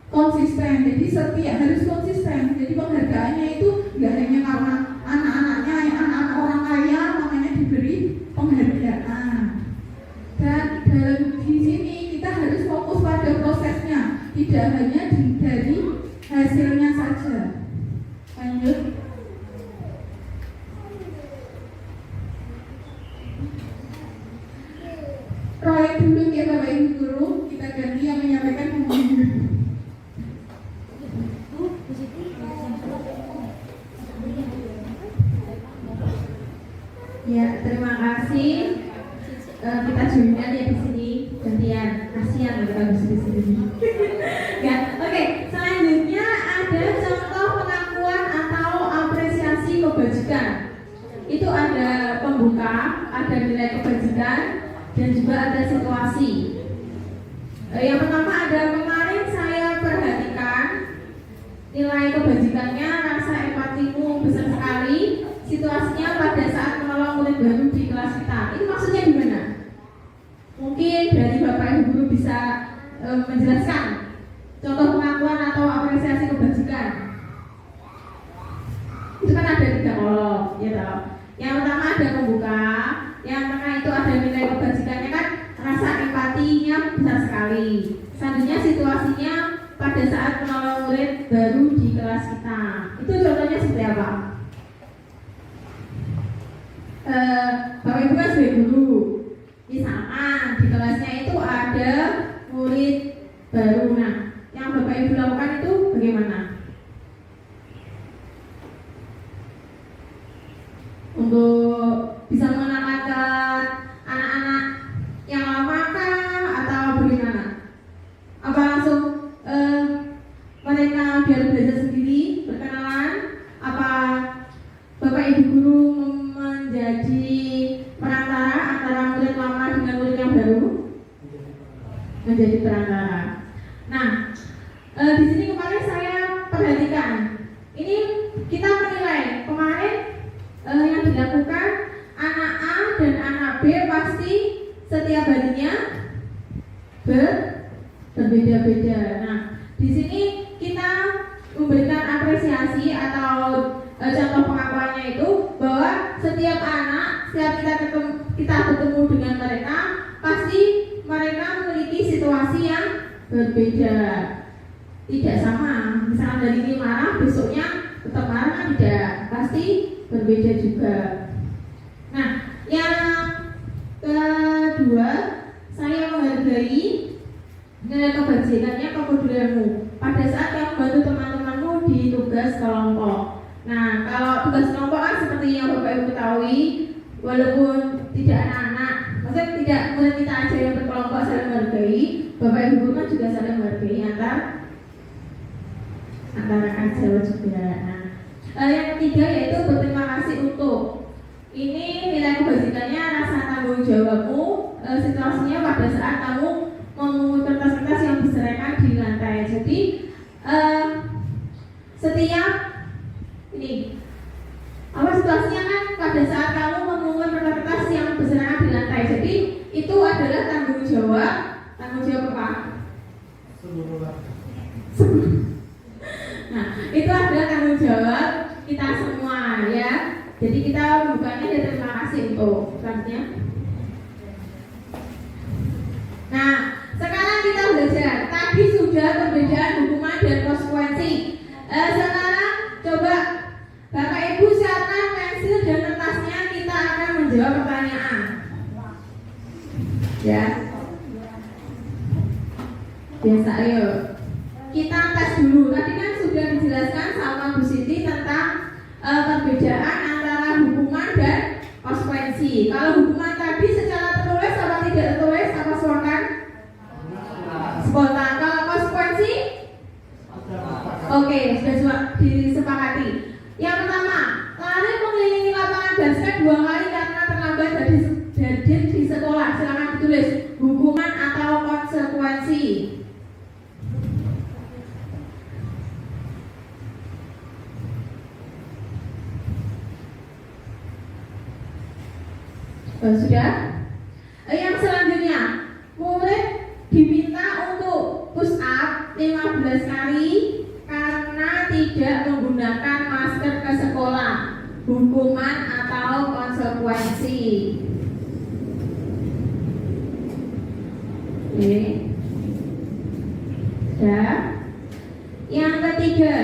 konsisten, jadi setiap harus konsisten. Jadi penghargaannya itu nggak hanya karena anak-anak orang kaya makanya diberi penghargaan. Dan dalam di sini kita harus fokus pada prosesnya, tidak hanya dari hasilnya saja. Lanjut. Proyek dulu ya Bapak Ibu guru, kita ganti yang menyampaikan pembimbing. Ya, terima kasih. Kita joinan ya di sini gantian. Kasihan kita harus di sini. Ya, oke. Selanjutnya ada contoh pengakuan atau apresiasi kebajikan. Itu ada pembuka, ada nilai kebajikan, dan juga ada situasi. Yang pertama ada kemarin saya perhatikan nilai kebajikannya, rasa empatimu besar sekali. Situasinya pada saat menolong murid baru di kelas kita. Ini maksudnya gimana? Mungkin dari Bapak Ibu guru bisa menjelaskan contoh pengakuan atau apresiasi kebajikan. Itu kan ada 3 kolom, ya toh. Yang pertama ada pembuka, yang tengah itu ada nilai kebajikannya kan rasa empatinya besar sekali. Selanjutnya situasinya pada saat menolong murid baru di kelas kita. Itu contohnya seperti apa? Bapak Ibu kan sebagai guru, misalkan di kelasnya itu ada murid baru. Nah, yang Bapak Ibu lakukan itu bagaimana? Untuk bisa mengenalkan anak-anak yang lama kah atau bagaimana? Apa langsung mereka biar belajar sendiri berkenalan? Apa Bapak Ibu guru menjadi perantara antara murid lama dengan murid yang baru? Menjadi perantara. Nah, di sini kemarin saya perhatikan, ini kita menilai kemarin yang dilakukan anak A dan anak B pasti setiap harinya berbeda-beda. Nah, di sini kita memberikan apresiasi atau contoh pengakuannya itu bahwa setiap anak, setiap kita bertemu dengan mereka, pasti mereka memiliki situasi yang berbeda, tidak sama. Misalnya dari ini marah, besoknya tetap marah, tidak, pasti berbeda juga. Nah, yang kedua, saya menghargai nilai kebajikannya, kepedulianmu pada saat yang membantu teman-temanmu di tugas kelompok. Nah, kalau tugas kelompok kan seperti yang Bapak Ibu ketahui, walaupun tidak anak-anak, maksudnya tidak kemudian kita aja yang berkelompok saling menghargai, Bapak Ibu kan juga saling menghargai antara aja juga. Nah, yang ketiga yaitu berterima kasih untuk. Ini nilai kebajikannya rasa tanggung jawabmu, situasinya pada saat kamu memungut kertas-kertas yang berserakan di lantai. Jadi setiap ini apa situasinya kan pada saat kamu memungut kertas-kertas yang berserakan di lantai. Jadi itu adalah tanggung jawab apa? Nah, itu adalah tanggung jawab kita semua ya. Jadi kita bukannya ya terima kasih untuk selanjutnya. Nah, sekarang kita belajar. Tadi sudah perbedaan hukuman dan konsekuensi. Sekarang coba Bapak Ibu siapkan pensil dan kertasnya, kita akan menjawab pertanyaan. Ya. Biasa ayo. Kita tes dulu. Tadi kan sudah dijelaskan sama Bu Siti tentang perbedaan antara hukuman dan konsekuensi. Kalau hukuman tadi secara tertulis atau tidak tertulis apa spontan? Spontan. Kalau konsekuensi? Oke, sudah disepakati. Yang pertama, lari mengelilingi lapangan basket 2 kali karena terlambat di sekolah. Silakan ditulis hukuman atau konsekuensi. Sudah? Yang selanjutnya, murid diminta untuk push up 15 kali karena tidak menggunakan masker ke sekolah. Hukuman atau konsekuensi? Oke. Sudah? Yang ketiga,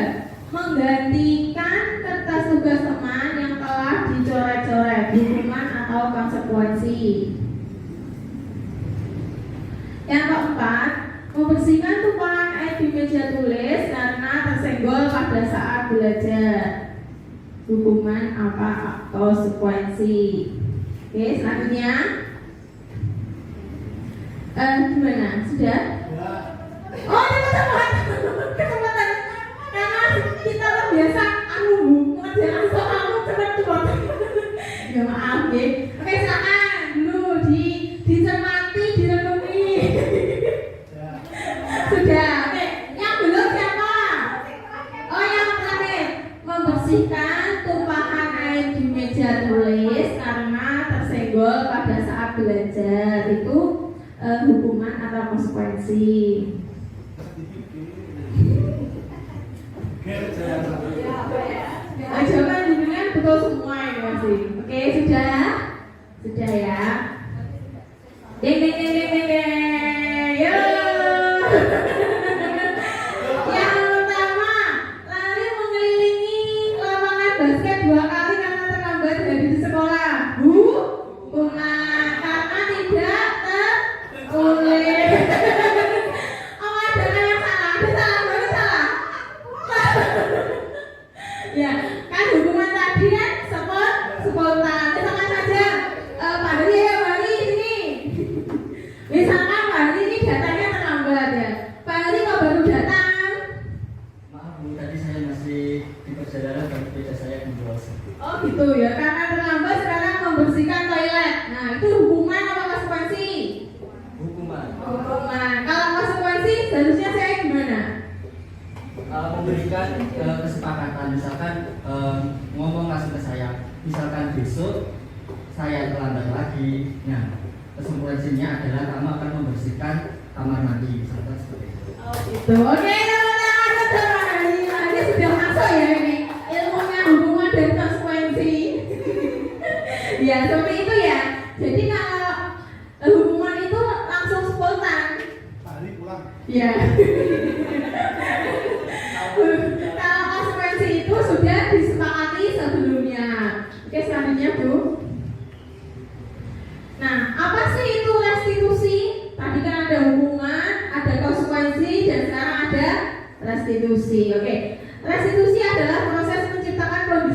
menggantikan kertas tugas teman yang telah dicoret-coret. Hukuman atau konsekuensi? Yang keempat, membersihkan tumpahan air di meja tulis karena tersenggol pada saat belajar. Hukuman apa atau konsekuensi? Oke, selanjutnya gimana? Sudah? Oh, cepat-cepat. Kecepatan. Karena kita terbiasa mengerjakan soal cepat-cepat. Ya maaf ya. Oke, silakan dulu dicermati, direnungi. Sudah. Oke, yang belum siapa? Oh, yang terakhir, membersihkan tumpahan air di meja tulis karena tersenggol pada saat belajar. Itu hukuman atau konsekuensi? Jawaban dulunya betul semua ini masih. Oke, sudah? Sudah ya. Ding ding ding ding ding ding. Yo. Yang pertama, lari mengelilingi lapangan basket 2 kali karena terlambat dari sekolah. Hukuman karena tidak tertulis. Oh, ada yang salah. Ada salah, baru salah. Ya, kan hukuman tadi kan spontan. Misalkan saja Pak Hari ya, Pak Hari sini. Misalkan Pak Hari ini datangnya terlambat ya. Pak Hari kok baru datang? Maaf Bu, tadi saya masih di perjalanan dan sepeda saya dibawa. Oh gitu ya, karena terlambat sekarang membersihkan toilet. Nah, itu hukuman atau konsekuensi? Hukuman. Hukuman. Kalau konsekuensi seharusnya saya gimana? Memberikan kesepakatan, misalkan ngomong langsung ke saya, misalkan besok saya terlambat lagi, nah konsekuensinya adalah kamu akan membersihkan kamar mandi, misalkan seperti itu. Oh gitu. Oke, teman-teman, ini sudah masuk ya ini ilmunya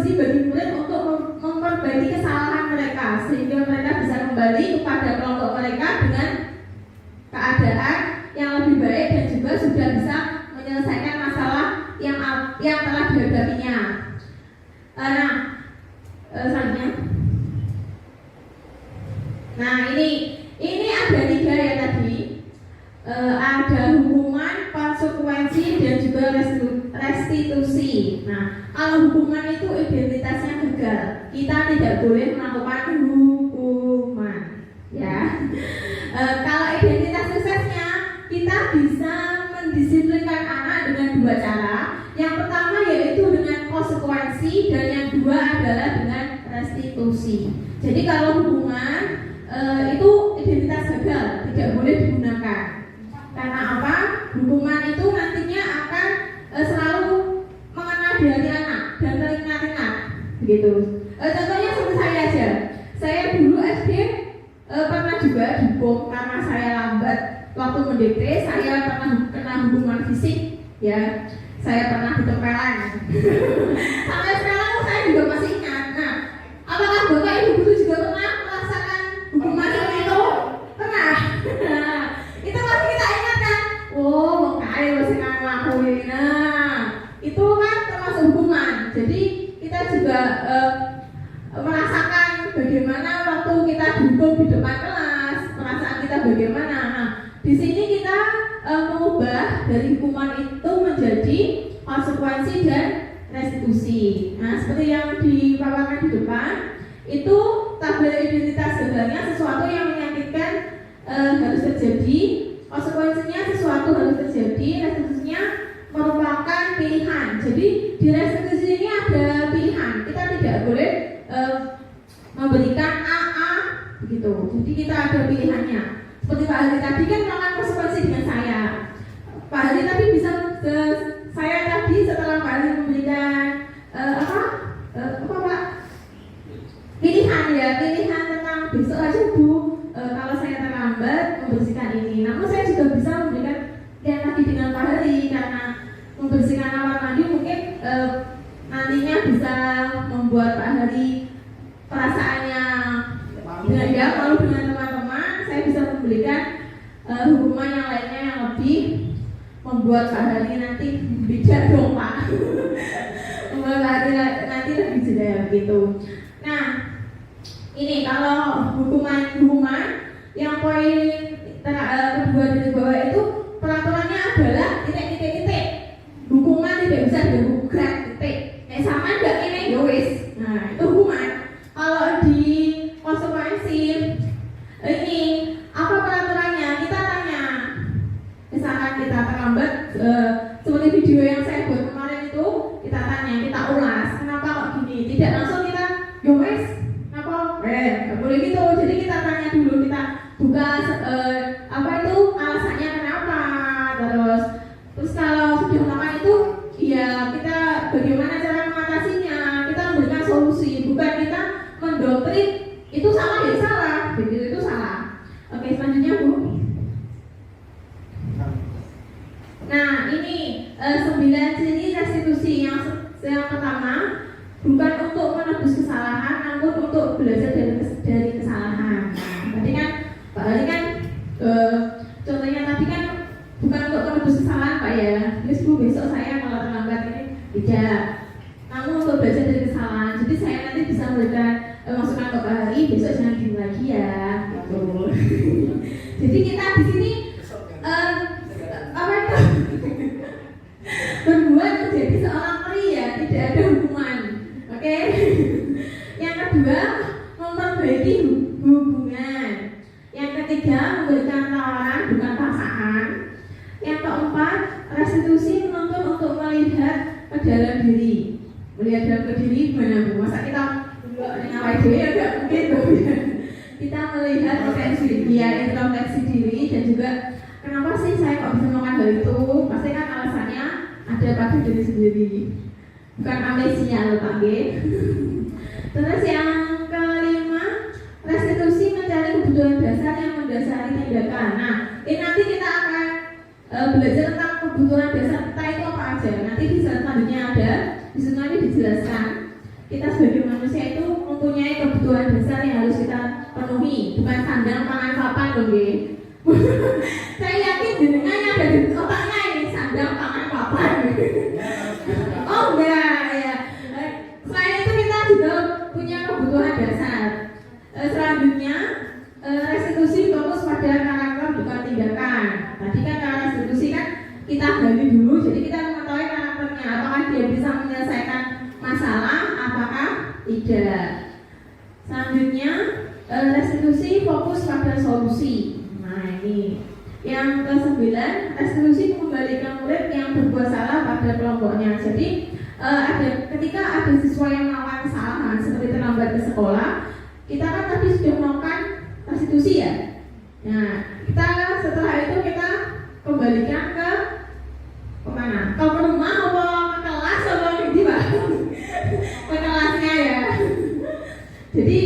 kondisi bagi murid untuk memperbaiki kesalahan mereka sehingga mereka bisa kembali kepada kelompok mereka dengan keadaan yang lebih baik dan juga sudah bisa menyelesaikan masalah yang telah dihadapinya. Selanjutnya. Nah, ini ada 3 ya tadi. Ada hukuman, konsekuensi, dan juga restitusi. Nah, kalau hukuman itu identitasnya gagal, kita tidak boleh melakukan hukuman, ya. Kalau identitas suksesnya, kita bisa mendisiplinkan anak dengan 2 cara. Yang pertama yaitu dengan konsekuensi, dan yang 2 adalah dengan restitusi. Jadi kalau hukuman itu identitas gagal, tidak boleh digunakan. Karena apa? Hukuman itu nantinya akan selalu mengena di hati anak dan teringat-ingat, begitu. Contohnya seperti saya aja. Saya dulu SD pernah juga dihukum karena saya lambat waktu mendikte. Saya pernah kena hukuman fisik, ya. Saya pernah ditempelan. Sampai sekarang saya juga masih ingat. Nah, apakah Bapak Ibu guru juga pernah merasakan hukuman seperti itu? Pernah. Itu masih kita ingat kan? Oh, makanya masih ngelakuin. Nah, itu kan termasuk hukuman. Jadi kita juga merasakan bagaimana waktu kita dihukum di depan kelas, perasaan kita bagaimana. Nah, di sini kita mengubah dari hukuman itu menjadi konsekuensi dan restitusi. Nah, seperti yang dipaparkan di depan, itu tabel identitas gagalnya sesuatu yang menyakitkan harus terjadi, konsekuensinya sesuatu harus terjadi, restitusinya merupakan pilihan. Jadi di restitusi ini ada pilihan. Kita tidak boleh memberikan A begitu. Jadi kita ada pilihannya. Seperti Pak Hari tadi kan melakukan konsekuensi dengan saya. Pak Hari tadi bisa saya tadi setelah Pak Hari memberikan apa Pak? Pilihan ya, pilihan tentang besok aja Bu. Kalau saya terlambat membersihkan ini. Namun saya juga bisa memberikan yang tadi dengan Pak Hari karena membersihkan kamar mandi mungkin nantinya bisa membuat Pak Hari perasaannya dengan kalau dengan teman-teman. Saya bisa memberikan hukuman yang lainnya yang lebih membuat Pak Hari nanti bijak dong Pak. Membuat Pak Hari nanti lebih jeda gitu. Nah, ini kalau hukuman yang poin kedua dari bawah itu peraturannya adalah titik. Hukuman tidak bisa digugat titik. Sama enggak ini yowis. Nah, itu hukuman. Kalau di konsekuensi ini apa peraturannya? Kita tanya. Misalkan kita terlambat seperti video yang saya buat kemarin itu, kita tanya, kita ulas. Kenapa kok gini? Tidak langsung kita yowis. Nggak boleh gitu. Jadi kita tanya dulu, kita buka apa itu alasannya kenapa. Terus kalau sudah melakukan itu, ya kita bagaimana cara mengatasinya. Kita memberikan solusi, bukan kita mendoktrin itu salah ya salah, begitu itu salah. Oke, selanjutnya Bu. Nah ini 9 ciri restitusi yang pertama. Bukan untuk menebus kesalahan, namun untuk belajar dari kesalahan. Nah, tadi kan Pak Ali kan contohnya tadi kan bukan untuk menebus kesalahan Pak ya. Terus Bu besok saya kalau terlambat ini tidak. Namun untuk belajar dari kesalahan. Jadi saya nanti bisa memberikan masukan ke Pak Ali, besok jangan gini lagi ya. Gitu. Jadi kita di sini apa itu berbuat menjadi seorang pria, tidak ada hukuman. Oke. Yang kedua, memperbaiki hubungan. Yang ketiga, memberikan tawaran bukan paksaan. Yang keempat, restitusi menuntut untuk melihat ke dalam diri. Melihat dalam diri gimana Bu? Masa kita ngawai diri ya enggak mungkin Bu. Kita melihat potensi dia, introspeksi diri dan juga kenapa sih saya kok bisa melakukan hal itu? Pasti kan alasannya ada pada diri sendiri. Bukan amnesia loh Pak G. Terus yang kelima, restitusi mencari kebutuhan dasar yang mendasari tindakan. Nah, ini nanti kita akan belajar tentang kebutuhan dasar kita itu apa aja. Nanti di slide selanjutnya ada, di sana ini dijelaskan. kita sebagai manusia itu mempunyai kebutuhan dasar yang harus kita penuhi, bukan sandang pangan papan loh nggih. Saya yakin jenengan yang ada di otaknya ini sandang pangan papan. Oh enggak ya. Selain itu kita juga punya kebutuhan dasar. Selanjutnya restitusi fokus pada karakter bukan tindakan. Tadi kan kalau restitusi kan kita gali dulu, jadi kita mengetahui karakternya, apakah dia bisa menyelesaikan masalah, apakah tidak. Selanjutnya restitusi fokus pada solusi. Nah ini yang ke-9, restitusi mengembalikan murid yang berbuat salah pada kelompoknya. Jadi ketika ada siswa yang melakukan kesalahan seperti terlambat ke sekolah, kita kan tadi sudah melakukan restitusi ya. Nah kita setelah itu kita kembalikan ke mana? Ke rumah atau ke kelas atau di mana? Ke kelasnya ya. Jadi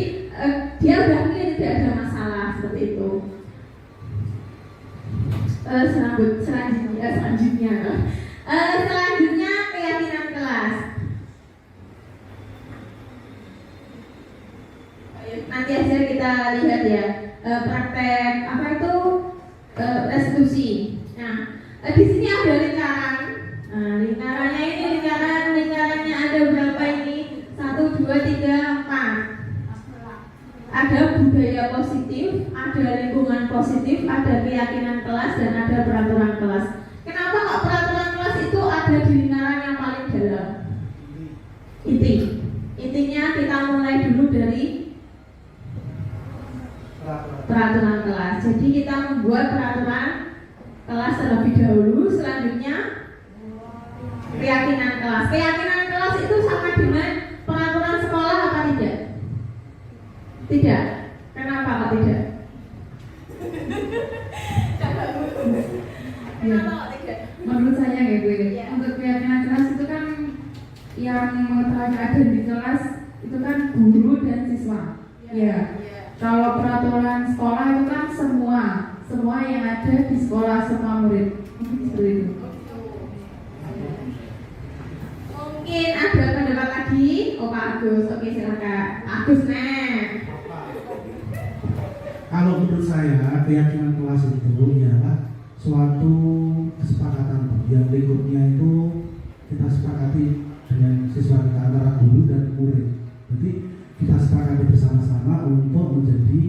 dia udah mungkin tidak ada masalah seperti itu. Selanjutnya keyakinan kelas. Nanti aja kita lihat ya praktek apa itu restitusi. Nah di sini ada lingkaran. Nah, lingkarannya ini lingkarannya ada berapa ini? 1, 2, 3, 4. Ada budaya positif, ada lingkungan positif, ada keyakinan kelas, dan ada peraturan kelas. Kenapa kok peraturan kelas itu ada di lingkaran yang paling dalam? Intinya kita mulai dulu dari peraturan kelas. Jadi kita membuat peraturan kelas terlebih dahulu, selanjutnya keyakinan kelas. Keyakinan kelas itu sama dengan peraturan sekolah apa tidak? Tidak. Kenapa kok tidak? Kenapa kok tidak? Menurut saya ya Bu, untuk keyakinan kelas itu kan yang mengetahui keadaan di kelas itu kan guru dan siswa. Ya. Kalau peraturan sekolah itu kan semua yang ada di sekolah, semua murid. Seperti itu. Mungkin ada pendapat lagi? Oh Pak Agus, oke silakan. Agus nih. Kalau menurut saya keyakinan kelas itu ialah suatu kesepakatan yang lingkupnya itu kita sepakati dengan siswa kita antara guru dan murid. Jadi kita sepakati bersama-sama untuk menjadi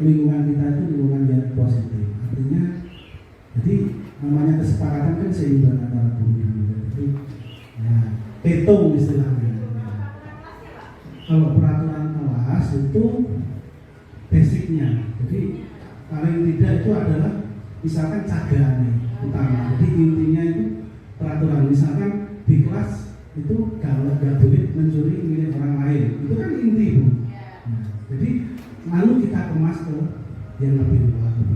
lingkungan kita itu lingkungan yang positif. Artinya, jadi namanya kesepakatan kan seimbang antara guru dan murid. Jadi, ya, petung istilahnya. Kalau peraturan kelas itu basicnya, jadi paling tidak itu adalah misalkan cagaannya utama. Jadi intinya itu peraturan, misalkan di kelas itu kalau nggak boleh mencuri milik orang lain, itu kan inti Bu. Nah, jadi lalu kita kemas ke yang lebih luas itu.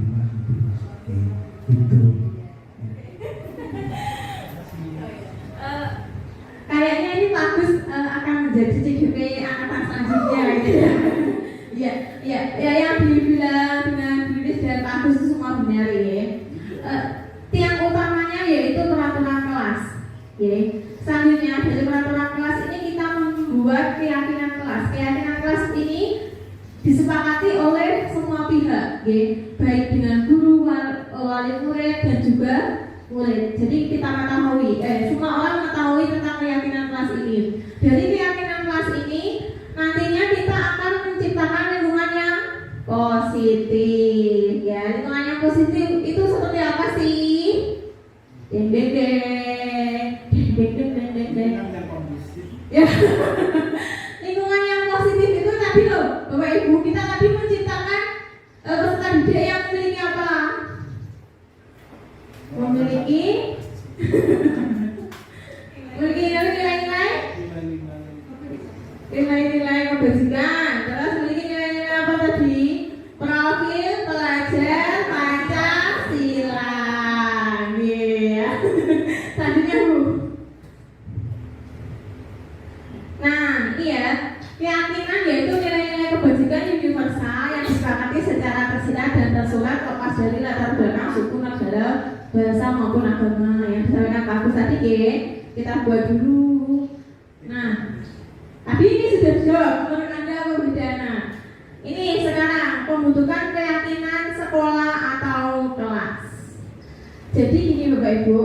Kayaknya ini bagus akan menjadi CGP angkatan selanjutnya gitu ya. Ya yang dibilang dengan Bilis dan Pak Agus itu semua benar ya. Tiang utamanya yaitu peraturan kelas. Ya. Selanjutnya dari peraturan kelas ini kita membuat keyakinan kelas. Keyakinan kelas ini disepakati oleh semua pihak, ya. Baik dengan guru, wali murid dan juga murid. Jadi kita mengetahui, semua orang mengetahui tentang keyakinan kelas ini. Dari keyakinan kelas ini nantinya kita akan menciptakan lingkungan yang positif. Ya, lingkungan yang positif itu seperti apa sih? Deng deng deng. Ya. Lingkungan yang positif itu tadi loh, Bapak Ibu, kita tadi menciptakan peserta didik yang memiliki apa? Memiliki nilai-nilai kebajikan. Terus memiliki nilai-nilai apa tadi? Profil pelajar Pancasila. Iya. Selanjutnya Bu. Nah, iya, keyakinan yaitu nilai-nilai kebajikan universal yang disepakati secara tersirat dan tersurat lepas dari latar belakang suku, negara, bahasa maupun agama yang disampaikan Pak Agus tadi. kita buat dulu. Nah, tadi ini sudah dijawab. Menurut Anda apa bedanya? Ini sekarang pembentukan keyakinan sekolah atau kelas. Jadi ini Bapak Ibu,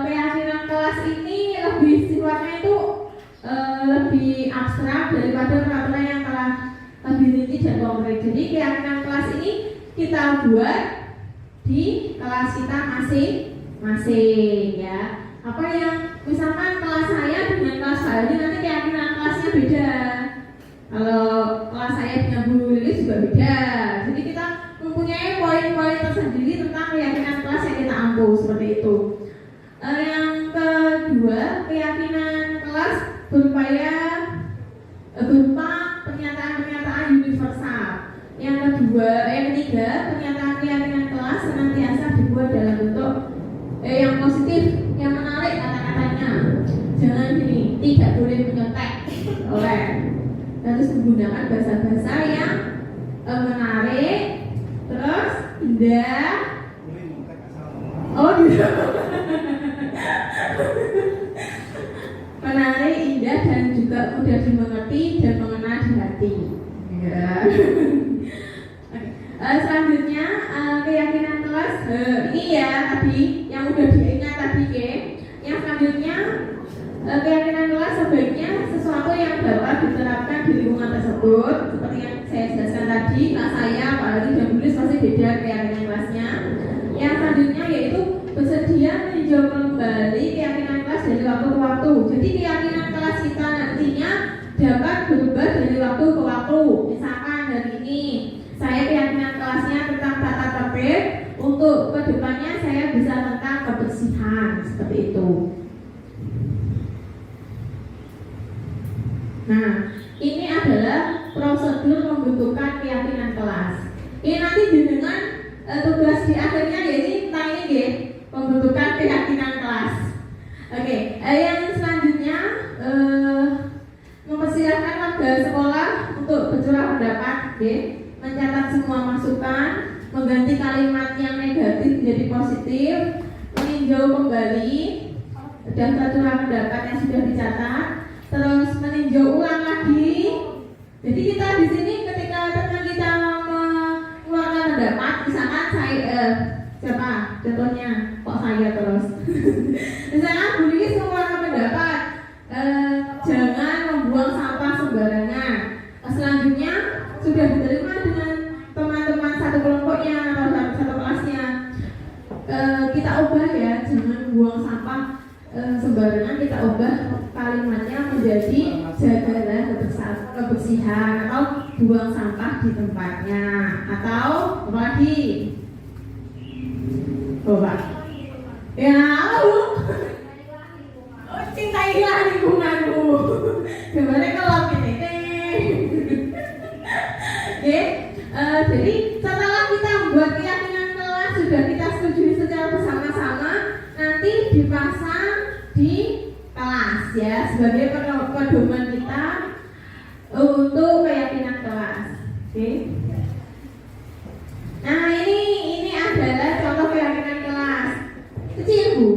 keyakinan kelas ini lebih sifatnya itu lebih abstrak daripada peraturan yang telah lebih rinci dan konkret. Jadi keyakinan kelas ini kita buat di kelas kita masing-masing ya. Apa yang misalkan kelas saya dengan kelas Pak ini nanti keyakinan kelasnya beda. Kalau kelas saya dengan Bu Lilis juga beda. Jadi kita mempunyai poin-poin tersendiri tentang keyakinan kelas yang kita ampu seperti itu. Yang kedua, keyakinan kelas berupa pernyataan-pernyataan universal. Yang ketiga, pernyataan keyakinan kelas senantiasa dibuat dalam bentuk yang positif, yang menarik kata-katanya. Jangan gini, tidak boleh menyontek oleh. Harus menggunakan bahasa-bahasa yang menarik, terus indah. Oh, gitu. Menarik, indah, dan juga mudah dimengerti dan mengena di hati. Ya. Selanjutnya keyakinan kelas ini ya tadi yang udah diingat tadi ke. Yang selanjutnya keyakinan kelas sebaiknya sesuatu yang dapat diterapkan di lingkungan tersebut. Seperti yang saya jelaskan tadi, kelas saya, Pak Ali dan Bu Lilis pasti beda keyakinan kelasnya. Yang selanjutnya yaitu bersedia meninjau kembali keyakinan kelas dari waktu ke waktu. Jadi keyakinan kelas kita nantinya dapat berubah dari waktu ke waktu. Misalkan hari ini saya keyakinan kelasnya tentang tata tertib, untuk kedepannya saya bisa tentang kebersihan seperti itu. Nah, ini adalah prosedur pembentukan keyakinan kelas. Ini nanti dengan tugas di akhirnya yaitu tentang ini ya, pembentukan keyakinan kelas. Oke, yang selanjutnya mempersilahkan warga sekolah untuk bercurah pendapat, mencatat semua masukan, mengganti kalimat yang negatif menjadi positif, meninjau kembali daftar curah pendapat yang sudah dicatat, terus meninjau ulang lagi. Jadi kita di sini ketika kita mengeluarkan pendapat, misalkan saya siapa contohnya kok saya terus misalkan Bu Lilis mengeluarkan pendapat jangan membuang sampah sembarangan. Selanjutnya sudah diterima dengan teman-teman satu kelompoknya atau satu kelasnya, kita ubah ya, jangan buang sampah sembarangan, kita ubah kalimatnya menjadi jagalah kebersihan atau buang sampah di tempatnya, atau apa lagi? Coba ya, cintailah lingkunganmu. Gimana kalau ini? Jadi setelah kita membuat keyakinan kelas, sudah kita setujui secara bersama-sama, nanti dipasang di kelas ya sebagai pedoman kita untuk keyakinan kelas. Oke. Nah ini adalah contoh keyakinan kelas. Kecil Bu,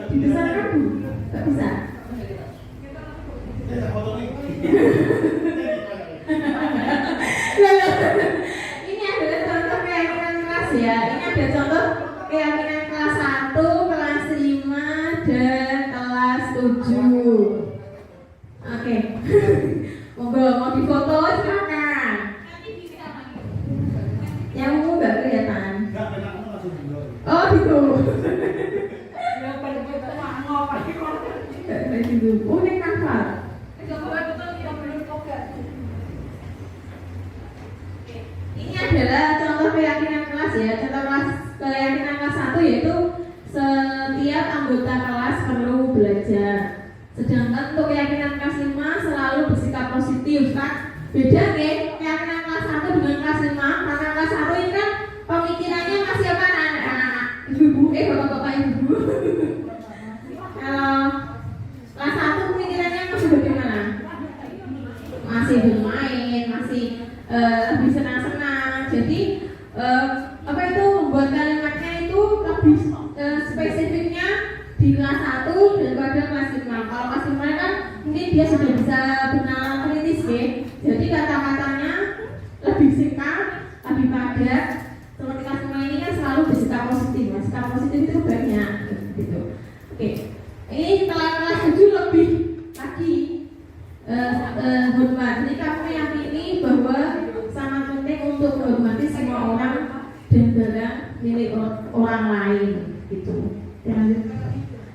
dibesarkan Bu, nggak bisa. Ini adalah contoh keyakinan kelas ya. Ini ada contoh keyakinan kelas 1, kelas 5, dan kelas 7. Oke. Monggo mau difoto silakan. Yang mau nggak kelihatan? Oh gitu. Oh ini kanvas. Ini adalah contoh keyakinan kelas ya. Contoh keyakinan kelas 1 yaitu setiap anggota kelas perlu belajar. Sedangkan untuk keyakinan kelas 5 selalu bersikap positif kan. Beda nih keyakinan kelas 1 dengan kelas 5. Karena kelas 1 ini kan pemikirannya masih apa anak-anak ibu-ibu, bapak-bapak ibu. Kalau kelas 1 pemikirannya masih bagaimana? Masih bermain, masih lebih senang-senang. Jadi apa itu membuat kalimatnya itu lebih spesifiknya di 1 daripada kelas 5. Kalau kelas 5 kan mungkin dia sudah bisa bernalar kritis ya. Jadi kata-katanya lebih singkat, lebih padat. Seperti kelas 5 ini kan selalu bersikap positif. Sikap positif itu banyak gitu. Oke. Ini setelah kelas 7 lebih lagi hormat. Jadi kami meyakini bahwa sangat penting untuk menghormati semua orang dan barang milik orang lain gitu.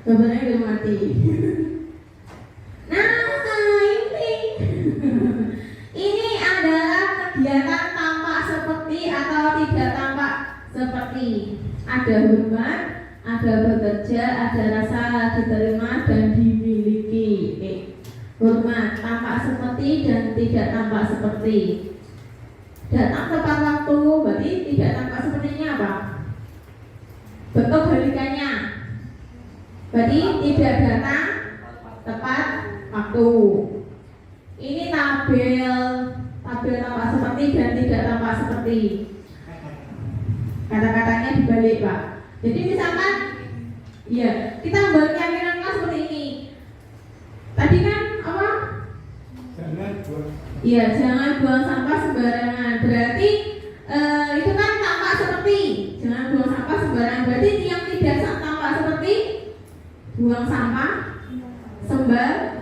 Gambarnya udah mati. Nah, ini adalah kegiatan tampak seperti atau tidak tampak seperti. Ada hormat, ada bekerja, ada rasa diterima dan dimiliki. Hormat, tampak seperti dan tidak tampak seperti. Datang tepat waktu, berarti tidak tampak sepertinya apa? Kebalikannya, berarti tidak datang tepat waktu. Ini tabel tampak seperti dan tidak tampak seperti. Kata-katanya dibalik, Pak. Jadi misalkan, ya kita membuat keyakinan kelas seperti ini. Tadi kan apa? Iya, jangan buang sampah sembarangan. Berarti itu kan tampak seperti jangan buang sampah sembarangan. Berarti yang tidak tampak seperti buang sampah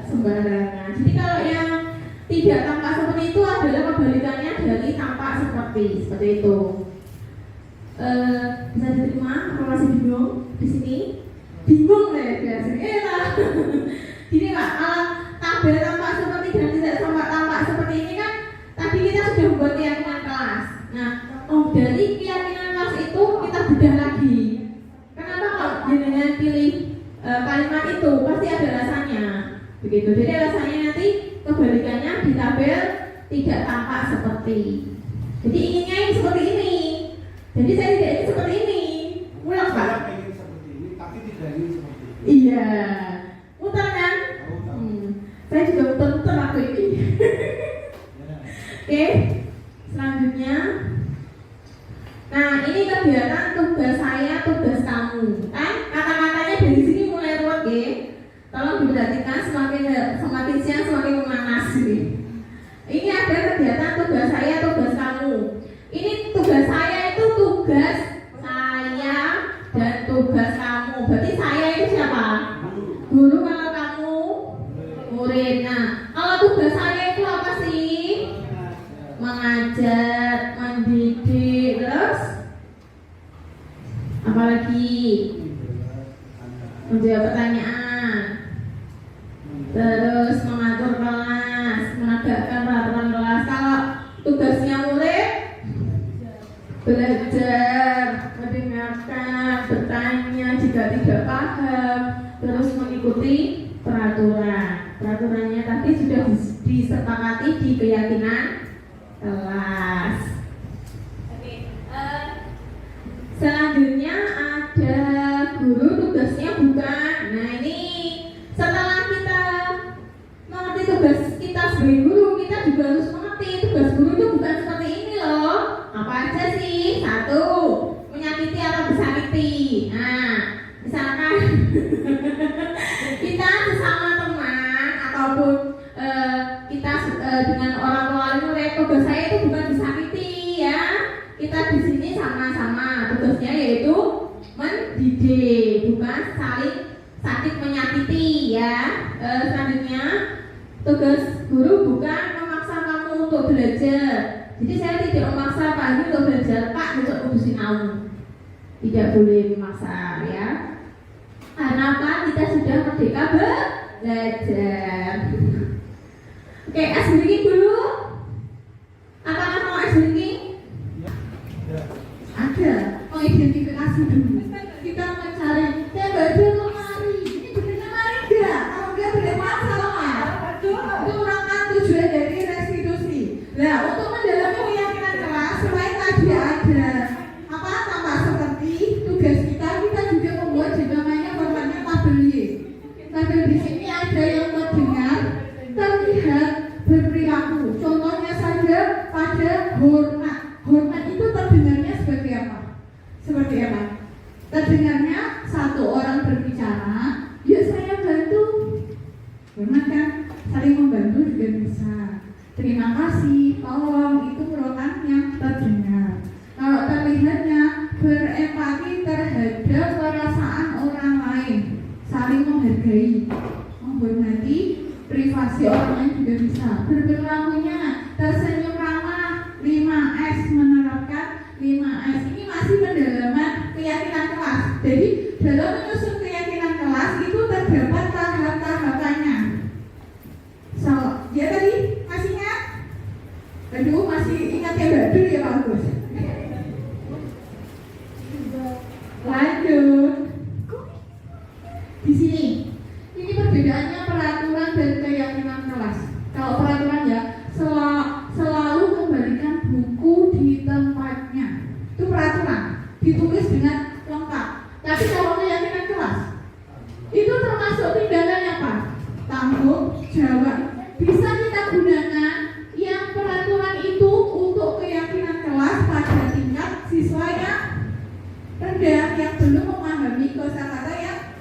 sembarangan. Jadi kalau yang tidak tampak seperti itu adalah kebalikannya dari tampak seperti itu. Bisa diterima? Apa masih bingung di sini? Bingung ya guys. Gini Pak, kalau tabel tampak seperti dan tidak tampak seperti ini kan tadi kita sudah membuat keyakinan kelas. Nah, dari keyakinan kelas itu kita bedah lagi. Kenapa kok jenengan pilih kalimat itu? Pasti ada alasannya. Begitu. Jadi alasannya nanti kebalikannya di tabel tidak tampak seperti. Jadi inginnya ini seperti ini. Jadi saya tidak ingin seperti ini. Ulang Pak. Saya ingin seperti ini, tapi tidak ingin seperti ini. Iya. Muter kan? Saya juga muter waktu ini. Oke. Selanjutnya. Nah, ini kegiatan tugas saya, tugas kamu. Kan? Kata-katanya dari sini mulai ruwet ya. Tolong diperhatikan, semakin siang semakin memanas ini. Ini ada kegiatan tugas saya, tugas kamu. Ini tugas saya itu tugas saya dan tugas kamu. Berarti saya itu siapa? Guru. Kalau kamu murid. Nah, kalau tugas saya itu apa sih? Mengajar, mendidik, terus apalagi menjawab pertanyaan, terus mengatur kelas, menegakkan peraturan kelas. Kalau tugasnya murid belajar, mendengarkan, bertanya jika tidak paham, terus mengikuti peraturan. Peraturannya tadi sudah disepakati di keyakinan kelas. Oke, selanjutnya ada guru tugasnya bukan. Nah ini setelah kita mengerti tugas kita sebagai guru, kita juga harus mengerti tugas guru itu bukan seperti ini loh. Apa aja sih? 1. Menyakiti atau disakiti. Nah, misalkan kita sesama teman ataupun kita dengan orang tua murid, tugas saya itu bukan disakiti ya. Kita di sini sama-sama tugasnya yaitu mendidik, bukan saling sakit menyakiti ya. Selanjutnya tugas guru bukan memaksa kamu untuk belajar. Jadi saya tidak memaksa Pak Andi untuk belajar, Pak besok kudusin kamu. Tidak boleh memaksa ya. Karena apa? Kita sudah merdeka belajar. Oke, ice breaking dulu. Apakah mau ice breaking? Ada. Oh, identifikasi dulu. Kita mencari. Saya nggak ada lemari. Ini benar lemari nggak? Kalau nggak benar masalah. Itu merupakan tujuan dari restitusi. Nah, untuk mendalami keyakinan kelas, selain tadi ada apa tampak seperti tugas kita juga membuat namanya formatnya tabel Y. Tabel di sini ada yang mendengar, terlihat, berperilaku. Contohnya saja pada hormat. Hormat itu terdengarnya seperti apa? Seperti apa? Terdengarnya satu orang berbicara, ya saya bisa. Terima kasih, tolong, itu merupakan yang terdengar. Kalau terlihatnya berempati terhadap perasaan orang lain, saling menghargai, menghormati privasi orang lain juga bisa. Berperilakunya tersenyum ramah, 5S, menerapkan 5S. Ini masih pendalaman keyakinan kelas. Jadi dalam menyusun keyakinan kelas itu terdapat tahap-tahapannya. Ya tadi masih ingat? Aduh, masih ingat ya Mbak Dul ya Pak Agus? Lanjut. Di sini, ini perbedaannya peraturan dan keyakinan kelas. Kalau peraturan ya, selalu kembalikan buku di tempatnya. Itu peraturan, ditulis dengan lengkap. Tapi kalau keyakinan kelas, itu termasuk tindakannya apa? Tanggung jawab. Bisa kita gunakan yang peraturan itu untuk keyakinan kelas pada tingkat siswa yang rendah, yang belum memahami kosakata yang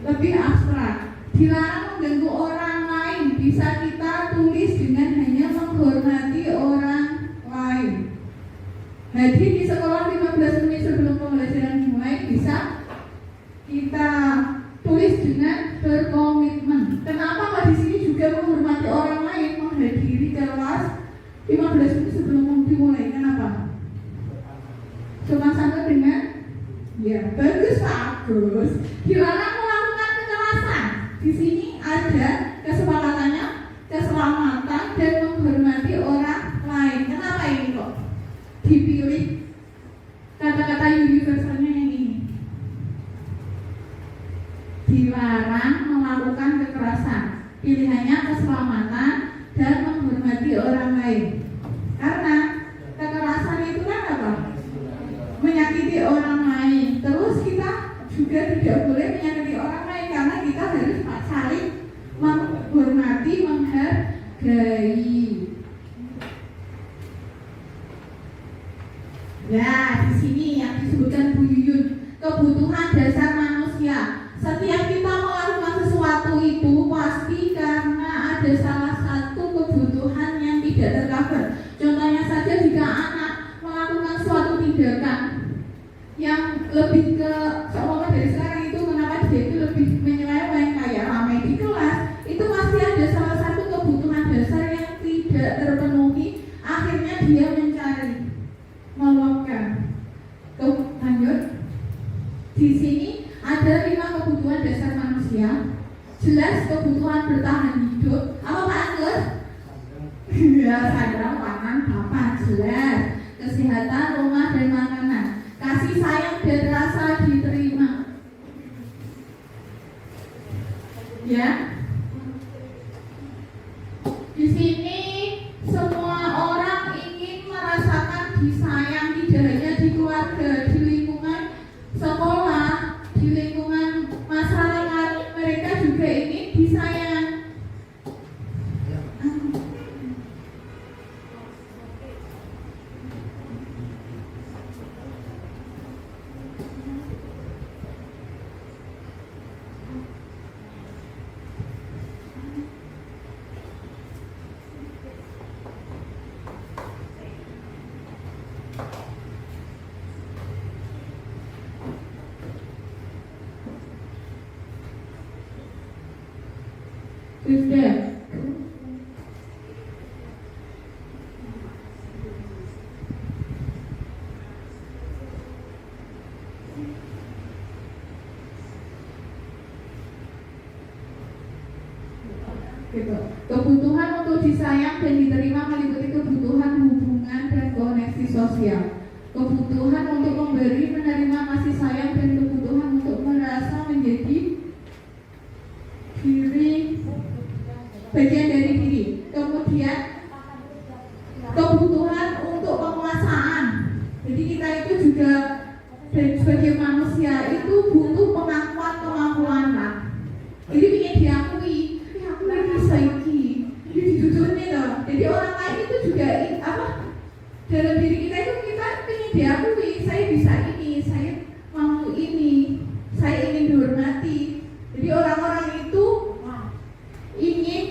lebih abstrak. Dilarang mengganggu orang lain, bisa kita tulis dengan hanya menghormati orang lain. Hadir di sekolah 15 menit sebelum pembelajaran dimulai, bisa kita tulis dengan berkomitmen. Kenapa Pak di sini juga menghormati orang lain, menghadiri kelas 15 menit sebelum dimulai? Kenapa? Cuma sama dengan ya bagus Pak Agus. Dilarang melakukan kekerasan. Di sini ada kesepakatannya, keselamatan dan menghormati orang lain. Kenapa ini kok dipilih kata-kata universalnya yang ini? Dilarang melakukan kekerasan. Pilihannya keselamatan dan menghormati orang lain. Karena kekerasan itu kan apa? Menyakiti orang lain. Terus kita juga tidak boleh menyakiti orang lain karena kita harus saling menghormati, menghargai. Ya, di sini yang disebutkan Bu Yuyun, kebutuhan dasar manusia. Setiap kita melakukan sesuatu itu pasti karena ada salah satu kebutuhan yang tidak tercover. Contohnya saja jika anak melakukan suatu tindakan yang lebih ke seolah dari sekarang itu, kenapa dia itu lebih menyeleweng kayak ramai di kelas, itu pasti ada salah satu kebutuhan dasar yang tidak terpenuhi. Akhirnya dia mencari, meluapkan. Lanjut. Di sini ada 5 kebutuhan dasar manusia. Jelas kebutuhan bertahan hidup. Apa Pak Agus? Ya, sandang, pangan, papan, jelas. Kesehatan, rumah dan makanan. Kasih sayang dan rasa diterima. Ya. Di sini semua orang ingin merasakan disayang, tidak hanya di keluarga, di lingkungan sekolah, di lingkungan masyarakat, mereka juga ingin disayang. Sudah. Gitu. Kebutuhan untuk disayang dan diterima meliputi kebutuhan hubungan dan koneksi sosial. Kebutuhan untuk memberi, menerima kasih sayang dan kebutuhan untuk merasa menjadi diri, bagian dari diri. Kemudian kebutuhan untuk penguasaan. Jadi kita itu juga sebagai manusia itu butuh pengakuan kemampuan Pak. Jadi ingin diakui, aku ini bisa ini, didudukin loh. Jadi orang lain itu juga apa? Dalam diri kita itu kita ingin diakui, saya bisa ini, saya mampu ini, saya ingin dihormati. Jadi orang-orang itu ingin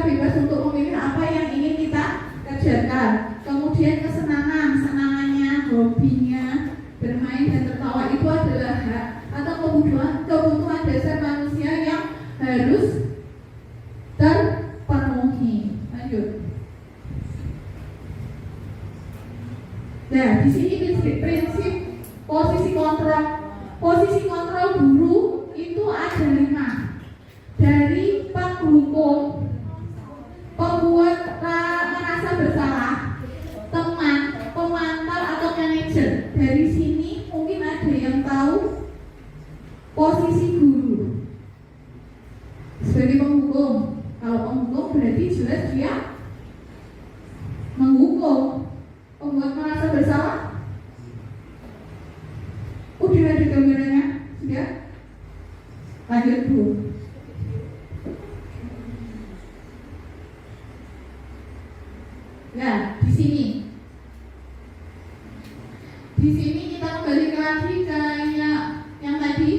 kita bebas untuk memilih apa yang ingin kita kerjakan. Kemudian kesenangan, senangannya, hobinya, bermain dan tertawa itu adalah hak atau kebutuhan dasar manusia yang harus terpenuhi. Lanjut. Nah, di sini prinsip posisi kontrol. Posisi kontrol guru itu ada 5. Dari penghukum, pembuat merasa bersalah, teman, pemantau atau manajer. Dari sini mungkin ada yang tahu posisi guru sebagai penghukum. Kalau penghukum berarti jelas dia menghukum. Pembuat merasa bersalah, udah ada gambarannya, sudah. Lanjut Bu. Nah, di sini kita kembali lagi ke yang tadi,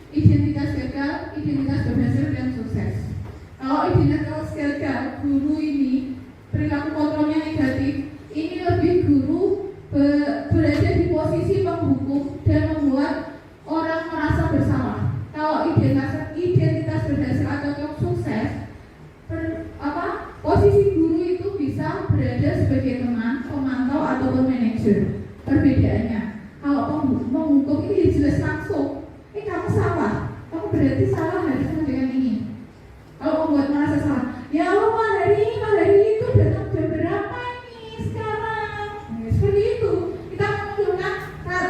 identitas gagal, identitas berhasil dan sukses. Kalau identitas gagal, guru ini perilaku kontrolnya negatif. Ini lebih guru berada di posisi penghukum dan membuat orang merasa bersalah. Kalau identitas berhasil atau sukses, posisi guru itu bisa berada sebagai teman, pemantau atau manajer. Perbedaannya, kalau menghukum ini jelas langsung, kamu salah, kamu berarti salah harusnya dengan ini. Kalau membuat merasa salah, ya Allah Pak hari itu datang jam berapa ini sekarang? Ya, seperti itu, kita menunjukkan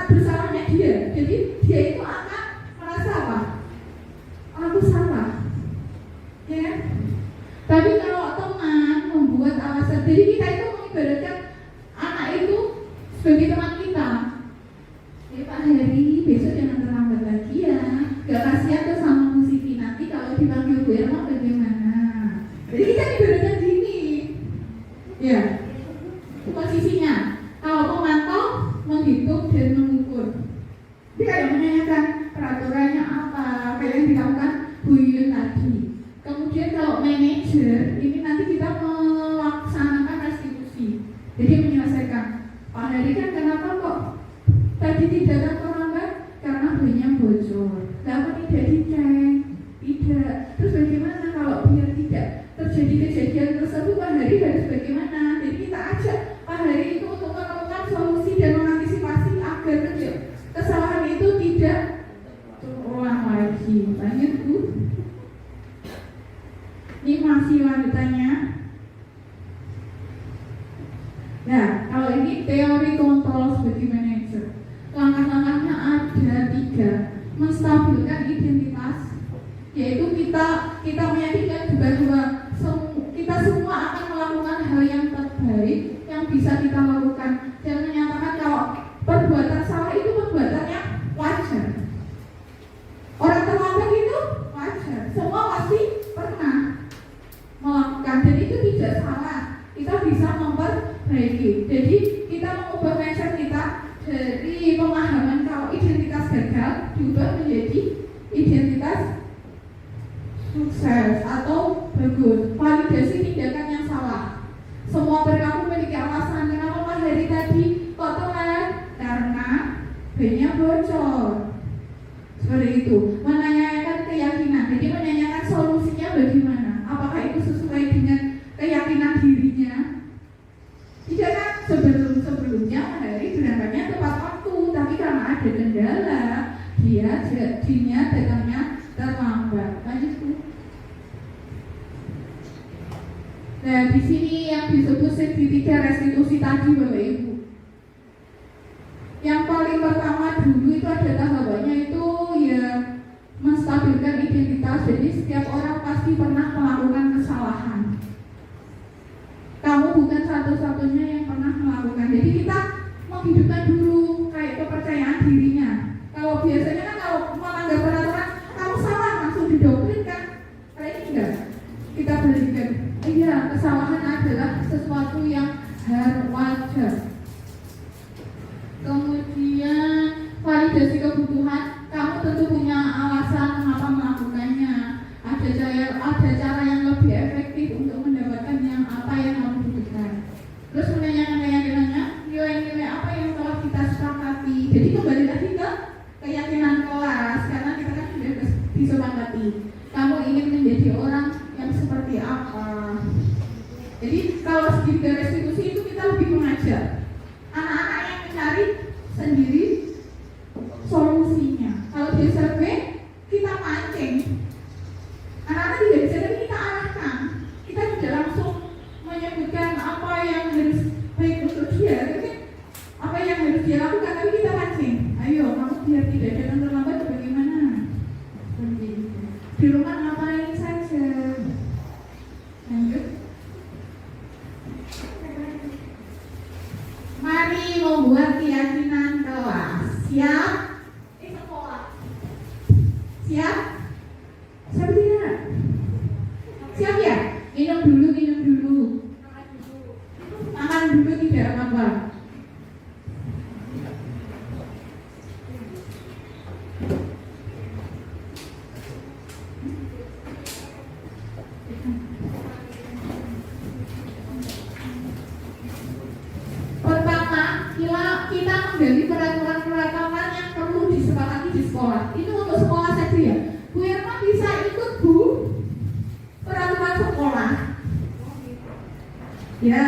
bersalahnya dia. Jadi dia itu akan merasa apa? Aku salah, ya. Tapi kalau teman membuat alasan, jadi kita itu mengibaratkan anak itu sebagai teman kita. Ya Pak Heri, besok jangan terlambat lagi ya. Gak kasihan tuh sama musisi, nanti kalau dipanggil Bu Irma bagaimana? Jadi kita ibaratkan gini, ya. Posisinya, kalau pemantau menghitung dan mengukur. Dia kayak menanyakan peraturannya apa, kayak yang dilakukan Bu Yun tadi. Kemudian kalau manajer, ini nanti kita melaksanakan restitusi. Jadi menyelesaikan. Pak Heri kan kenapa kok tadi tidak datang terlambat? Karena banyak bocor. Lalu tidak dicek, tidak. Terus bagaimana kalau biar tidak terjadi kejadian tersebut? Pak Heri harus bagaimana? Jadi kita ajak Pak Heri itu untuk menemukan solusi dan mengantisipasi agar kesalahan itu tidak terulang lagi. Lanjut Bu. Ini masih lanjutannya. Nah, kalau ini teori kontrol sebagai manajer. Langkah-langkahnya ada 3. Menstabilkan identitas, yaitu kita meyakinkan bahwa kita semua akan melakukan hal yang terbaik yang bisa kita lakukan dan menyatakan kalau perbuatan salah itu perbuatan yang wajar. Orang terlambat itu wajar. Semua pasti pernah melakukan dan itu tidak salah. Kita bisa memperbaiki. Jadi kita mengubah mindset kita dari pemahaman kalau identitas gagal diubah menjadi identitas sukses atau bagus. Validasi tindakan yang salah. Semua perilaku memiliki alasan. Kenapa Pak Heri tadi kok telat? Karena bannya bocor. Seperti itu. Menanyakan keyakinan. Jadi menanyakan solusinya bagaimana. Apakah itu sesuai dengan keyakinan dirinya? Tidak kan? Sebelumnya Pak Heri berangkatnya tepat waktu, tapi karena ada kendala, dia jadinya datangnya terlambat. Lanjut Bu. Nah, di sini yang disebut segitiga restitusi tadi Bapak Ibu. Yang paling pertama dulu itu ada tahapannya itu ya menstabilkan identitas. Jadi setiap orang pasti pernah melakukan kesalahan. Kamu bukan satu-satunya yang pernah melakukan. Jadi kita menghidupkan dulu kayak kepercayaan dirinya. Kalau biasanya kan kalau melanggar peraturan kamu salah langsung didoktrin kan. Kali ini enggak. Kita berikan. Iya, kesalahan adalah sesuatu yang wajar. Kemudian validasi kebutuhan. Kamu tentu punya alasan mengapa melakukannya. Ada cara yang lebih efektif untuk mendapatkan lagi ke keyakinan kelas, karena kita kan sudah disepakati kamu ingin menjadi orang yang seperti apa. Jadi kalau di restitusi itu kita lebih mengajar anak-anak yang mencari sendiri solusinya. Kalau di SLB kita mancing, anak-anak tidak bisa, tapi kita arahkan. Kita tidak langsung menyebutkan apa yang harus baik untuk dia, tapi apa yang harus dia lakukan, tapi kita mancing. Ayo, kamu biar tidak datang terlambat bagaimana? Di rumah ngapain saja? Lanjut. Mari membuat keyakinan kelas. Siap? Sekolah. Siap? Siap tidak? Siap ya? Minum dulu. Makan dulu tidak apa-apa. Pertama, kita menggali peraturan-peraturan yang perlu disepakati di sekolah. Itu untuk sekolah saja ya. Bu Irma bisa ikut Bu peraturan sekolah. Ya,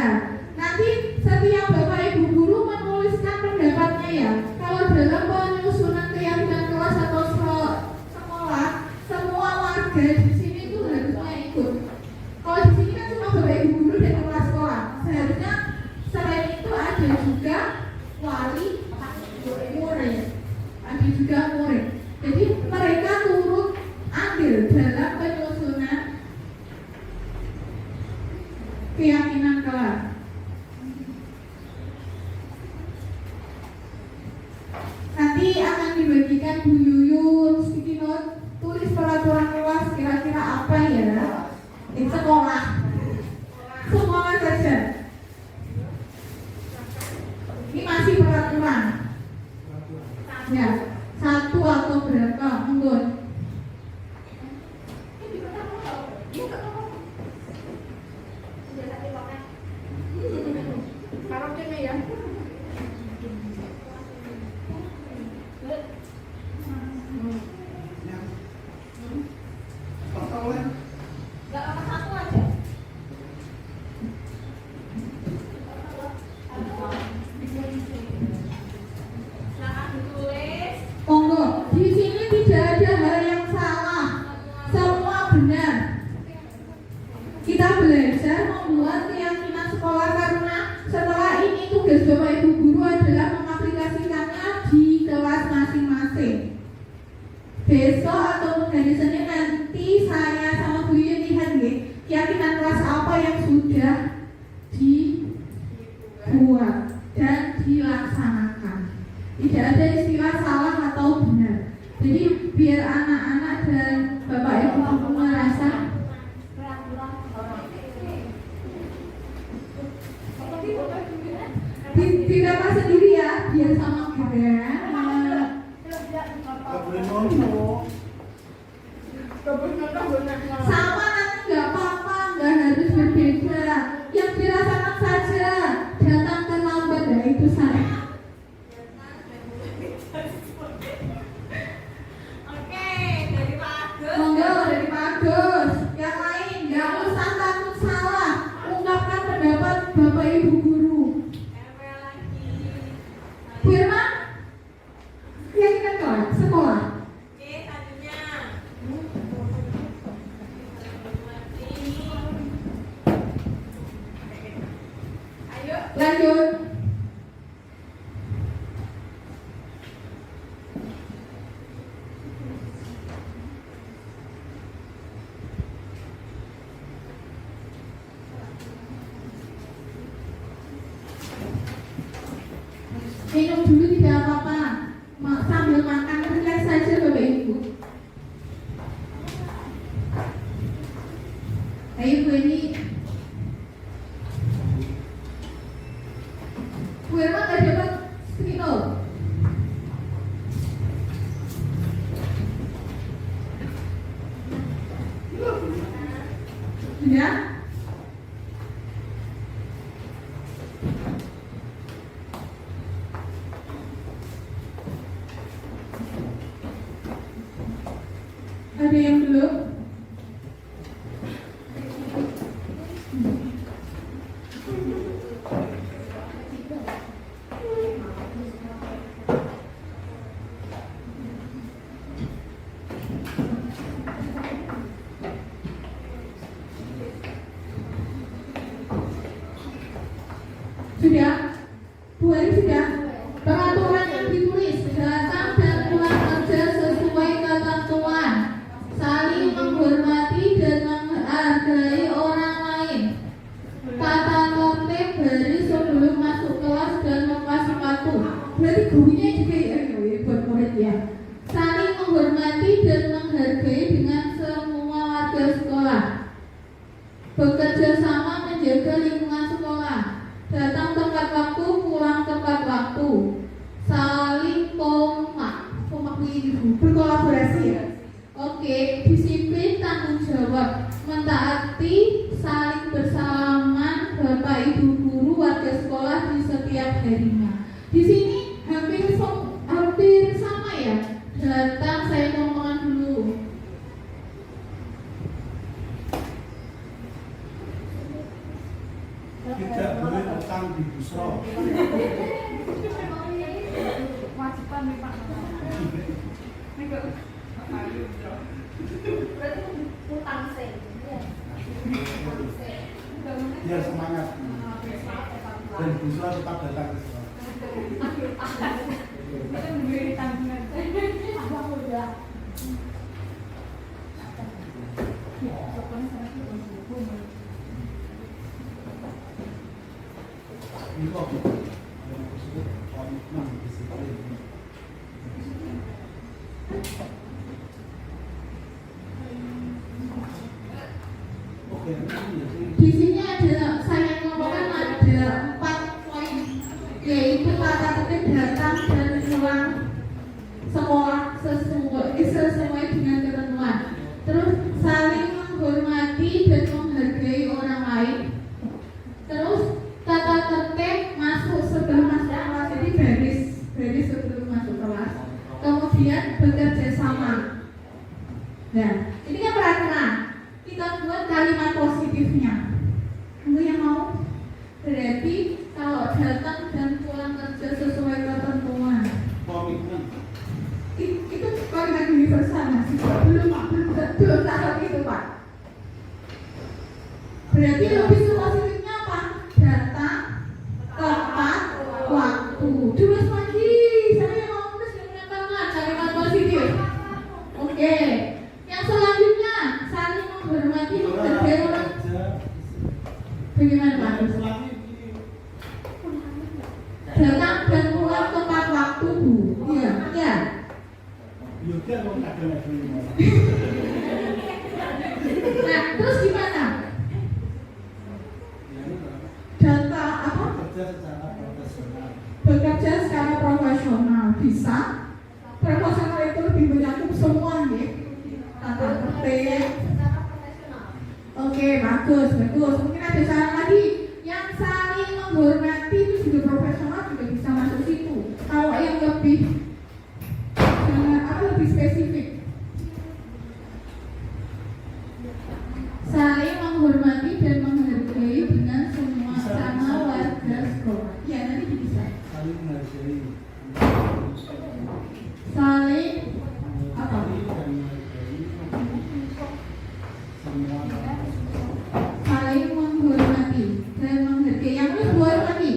nanti setiap Bapak Ibu guru menuliskan pendapatnya ya. Kalau dalam penyusunan keyakinan kelas atau sekolah, semua warga di sini tuh harusnya ikut. Kalau di sini kan cuma Bapak Ibu guru dan kepala sekolah. Seharusnya selain itu ada juga wali murid, ada juga murid. Jadi mereka turut andil dalam penyusunan keyakinan kelas. Nanti akan dibagikan Bu Yuyun sticky note, tulis peraturan kelas kira-kira apa ya di sekolah. Sekolah saja. Ini masih peraturan. Ya, satu atau berapa? Enggak. Monggo, di sini tidak ada hal yang salah, semua benar. Kita belajar membuat keyakinan sekolah karena setelah ini tugas Bapak Ibu guru adalah mengaplikasikannya di kelas masing-masing. Besok atau hari Senin nanti saya sama Bu Yuyun lihat ya, keyakinan kelas apa yang sudah dibuat dan dilaksanakan. Tidak ada istilah salah atau benar. Jadi biar anak-anak dan Bapak Ibu guru merasa didapat sendiri ya, biar sama keren. Sama nanti nggak apa-apa, nggak harus berbeda. Yang dirasakan saja, datang terlambat ya itu saya. Monggo dari Pak Agus. Yang lain nggak usah takut salah, ungkapkan pendapat Bapak Ibu guru. Bu Irma, keyakinan kelas sekolah. Lanjut. Minum dulu tidak apa-apa, sambil makan relax saja Bapak Ibu. Ayo Bu ini, Bu Irma nggak dapat skrino. Ya? Ada yang belum? Sudah? Bu Eri sudah? Peraturan yang ditulis datang dan pulang kerja sesuai ketentuan, saling menghormati dan menghargai orang lain, tata tertib baris sebelum masuk kelas dan lepas sepatu. Berarti gurunya juga ya buat murid ya. Saling menghormati dan menghargai dengan semua warga sekolah. Bekerja sama menjaga lingkungan sekolah. Datang tepat waktu, pulang tepat waktu. Saling kompak ini berkolaborasi ya. Oke, disiplin, tanggung jawab, mentaati, saling bersalaman Bapak Ibu guru warga sekolah di setiap harinya. Di sini hampir sama ya. Datang, saya ngomongan dulu. Tidak boleh utang di busro. Wajiban nih Pak. Berarti utang sih. Biar semangat. Dan busro tetap datang ke sekolah. Kita memberi tanggungan. Abang udah. Ini kok yang tersebut komitmen disiplin. Oke, Di sini ada saya ngomongkan ada 4 poin, yaitu tata tertib datang dan pulang sekolah sesuai dengan ketentuan. Terus saling menghormati dan menghargai orang lain. Terus tata tertib masuk sebelum masuk kelas, jadi baris sebelum masuk kelas. Kemudian bekerja sama. Nah, ini kan peraturan. Kita buat kalimat positifnya. Kamu yang mau? Berarti kalau datang dan pulang kerja sesuai ketentuan. komitmen. Itu kalimat universal masih belum tahap itu Pak. Berarti lebih positifnya apa? Datang tepat waktu. Tulis lagi. Saya mau tulis dengan kalimat positif. Oke. Yang selanjutnya saling menghormati menghargai orang. Bagaimana Pak? Datang dan pulang tepat waktu Bu. Iya, iya. Yoga mau ada Nah, terus gimana? Data apa? Bekerja secara profesional. Bekerja secara profesional bisa. Profesional itu lebih mencakup semua nih. Tata tertib. Oke, bagus. Mungkin ada saran lagi. Yang saling menghormati itu juga profesional juga bisa masuk situ. Kalau yang lebih lebih spesifik. Saling menghormati dan menghargai dengan semua sama warga sekolah. Ya, nanti bisa. Saling menghargai. Saling apa? Saling menghormati dan menghargai. Yang itu hormati.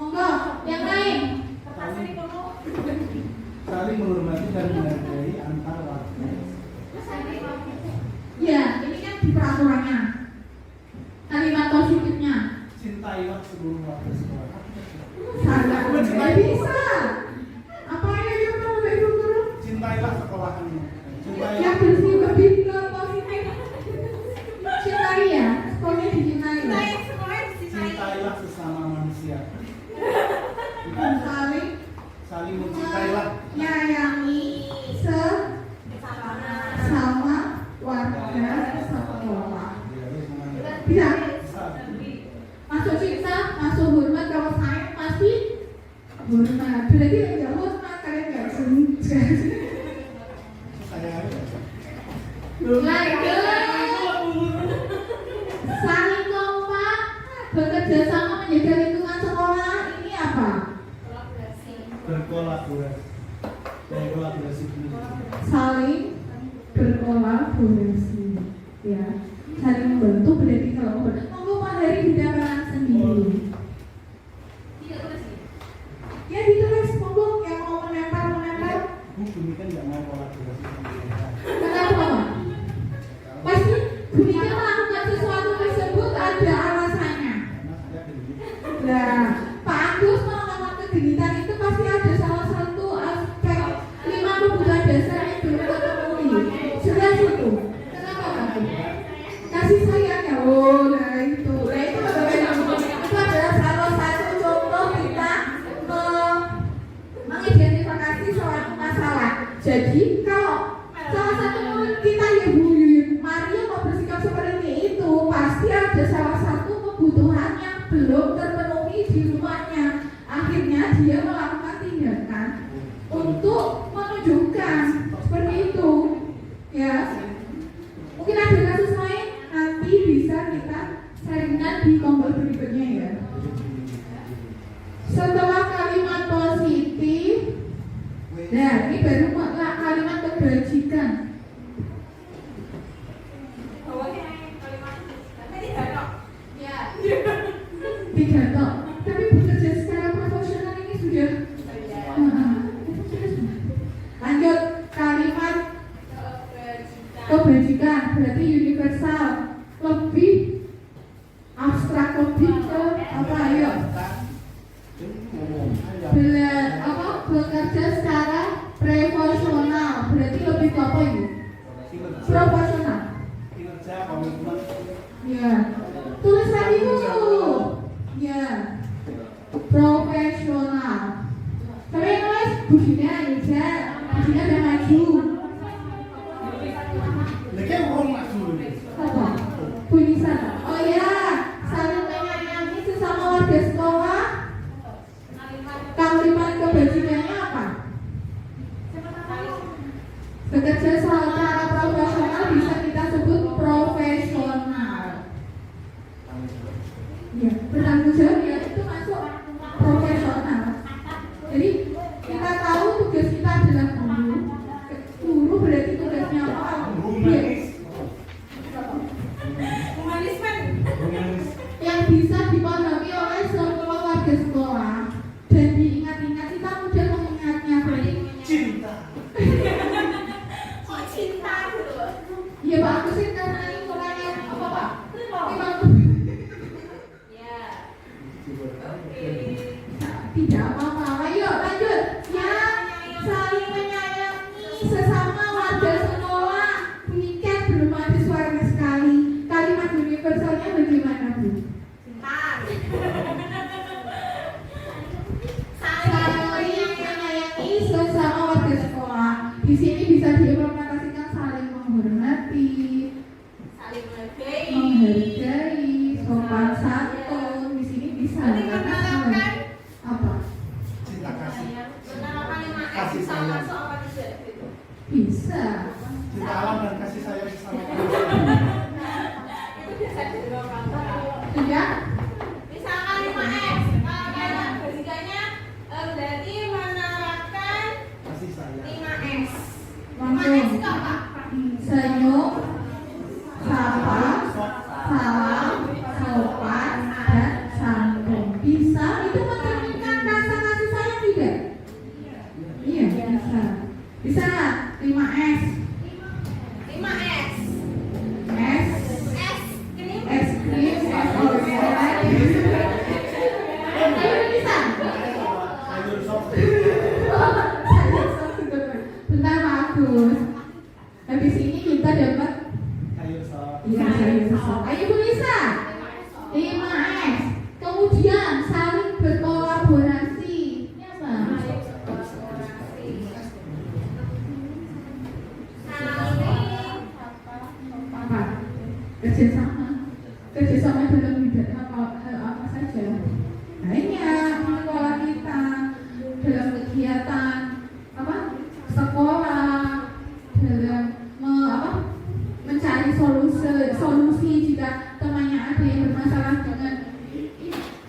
Monggo, yang lain. Saling menghormati dan menghargai antar warga. Ya, ini kan di peraturannya. Kalimat positifnya. Cintailah seluruh warga sekolah. Salah, tidak bisa. Apa yang kita mau Ibu Guru? Cintailah sekolahanmu. Cintailah. Yang bersih lebih ke positif. Cintai ya, sekolahnya dicintai. Cintailah sesama manusia. Saling mencintailah. Menyayangi sama warga sekolah. Bisa? Masuk cinta, masuk hormat. Kalau saya pasti hormat. Berarti yang nggak hormat kalian nggak sengaja. Saya Saling kompak, bekerja sama menjaga lingkungan sekolah. Ini apa? Berkolaborasi Saling berkolaborasi, ya. Saling membantu berarti kalau monggo Pak Heri bidang sendiri. Ya ditulis monggo yang mau menempel. Bumi kan nggak mau kolaborasi sama mereka. Kenapa? Pasti Bu Nika melakukan sesuatu tersebut ada alasannya. Karena saya begitu. Nah, Pak Agus melakukan kegiatan itu pasti ada salah satu aspek 5 kebutuhan dasar yang belum terpenuhi. Jelas itu. Kenapa Pak? Kasih sayang ya. Oh, nah itu. Nah itu adalah salah satu contoh kita mengidentifikasi suatu masalah. Jadi kalau salah satu murid kita ya Bu Yuyun Mario mau bersikap seperti itu, pasti ada salah satu kebutuhan yang belum terpenuhi di rumahnya. Akhirnya dia melakukan tindakan untuk menunjukkan seperti itu. Ya, mungkin ada kasus lain nanti bisa kita sharingkan di kompol berikutnya ya. Setelah kalimat positif, nah ini baru kalimat kebajikan. Tidak toh, tapi bekerja secara profesional ini sudah. Lanjut kalimat kebajikan berarti universal, lebih abstrak, lebih ke apa ya? Bekerja secara profesional berarti lebih ke apa ini? Profesional. Kinerja komitmen Ya, tulis lagi dulu. Ya, profesional. Tapi yang nulis bujinya aja, bujinya udah maju. lagi orang maju Apa? Bunisa. Oh ya, saling menyayangi sesama warga sekolah. Kalimat kebajikannya apa? Bekerja secara profesional bisa kita sebut profesional. Ya, bertanggung jawab ya itu masuk profesional. Jadi kita tahu tugas kita adalah guru. Guru berarti tugasnya apa? Yang bisa dipahami oleh semua warga sekolah dan diingat-ingat kita mudah mengingatnya. Berarti cinta. ya Pak Agus sih karena ini mulanya apa Pak? Tidak apa-apa. Ayo lanjut. Ya, saling menyayangi sesama warga sekolah. Mengikat belum ada suaranya sekali. Kalimat universalnya bagaimana Bu? Saling menyayangi sesama warga sekolah. Di sini bisa diimplementasikan saling menghormati, menghargai, sopan santun. Di sini bisa karena saling apa? Cinta kasih. Kasih sayang. Bisa. Cinta alam dan kasih sayang sesama manusia. Ya. Misalkan 5S, kalau kalimat basicanya berarti menerapkan Kasih sayang. 5S. 5S Langsung. itu apa? Senyum, sapa, salam, sopan, dan santun. Bisa itu mencerminkan rasa kasih sayang tidak? Iya bisa. Bisa nggak? 5S. 5S. S. S. Ini Es krim, es oren. Ayo bisa. Sayur sop. Bentar Pak Agus. Habis ini kita dapat Sayur sop. iya sayur sop. Ayo Bu Lisa. 5S. Kemudian saling berkolaborasi. Ya Bang. Apa? Kerjasama dalam bidang hal apa saja. Banyak sekolah kita dalam kegiatan apa sekolah dalam jika temannya ada yang bermasalah dengan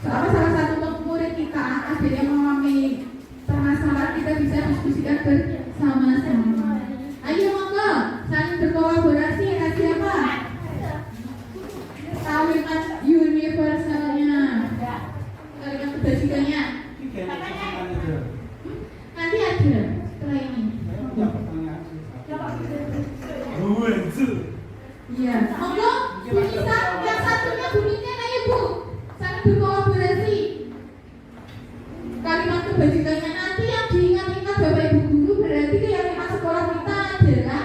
salah satu murid kita ada yang mengalami permasalahan, kita bisa diskusikan bersama-sama. Ayo monggo saling berkolaborasi. Kasih apa? Kalimat universalnya, kalimat kebajikannya. Nanti ada setelah ini. Iya. Monggo, Bu Nisa, yang satunya Bu Nisa, ayo Bu, saling berkolaborasi. Kalimat kebajikannya nanti yang diingat-ingat Bapak Ibu guru, berarti keyakinan sekolah kita adalah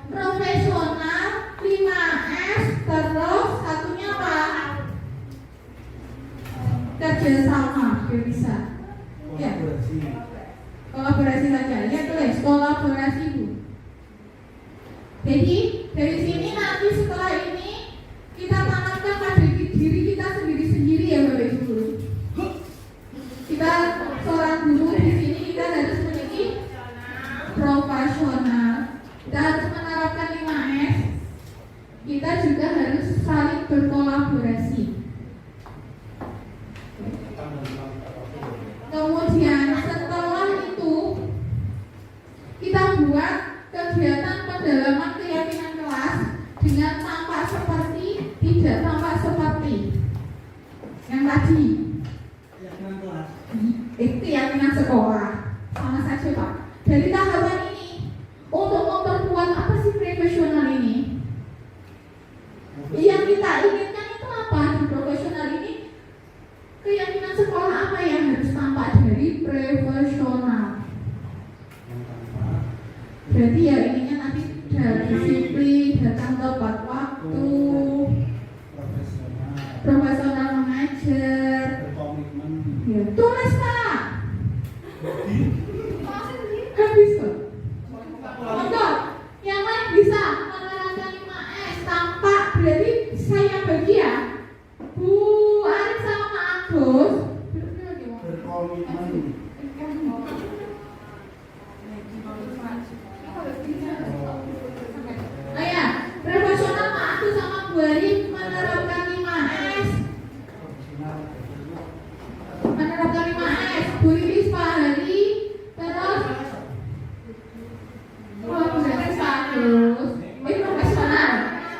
profesional, 5S, terus satunya apa? Kerjasama, bisa. Ya. Kolaborasi saja, ya tulis kolaborasi Bu. Jadi dari sini nanti setelah ini kita tanamkan pada diri kita sendiri-sendiri ya Bapak Ibu guru. Kita seorang guru di sini kita harus memiliki profesional, kita harus menerapkan 5S, kita juga harus saling berkolaborasi. Kemudian setelah itu kita buat kegiatan pendalaman keyakinan kelas dengan tampak seperti, tidak tampak seperti yang tadi. Keyakinan sekolah sama saja Pak. Dari tahapan ini untuk memperkuat apa sih profesional ini? Yang kita inginkan itu apa di profesional ini? Keyakinan sekolah apa yang harus tampak dari profesional? Berarti ya ininya nanti dari disiplin, datang tepat waktu, profesional mengajar, ya. Tulis Pak. Kan bisa. Enggak, yang lain bisa menerapkan 5S tampak. Berarti saya bagi ya Bu Arif sama Agus berkomitmen. Nah ya, profesional Pak Agus sama Bu Arif menerapkan 5S. Menerapkan 5S. Bu Iris Pak Hari, terus kolaborasi Pak Agus. Ini profesional.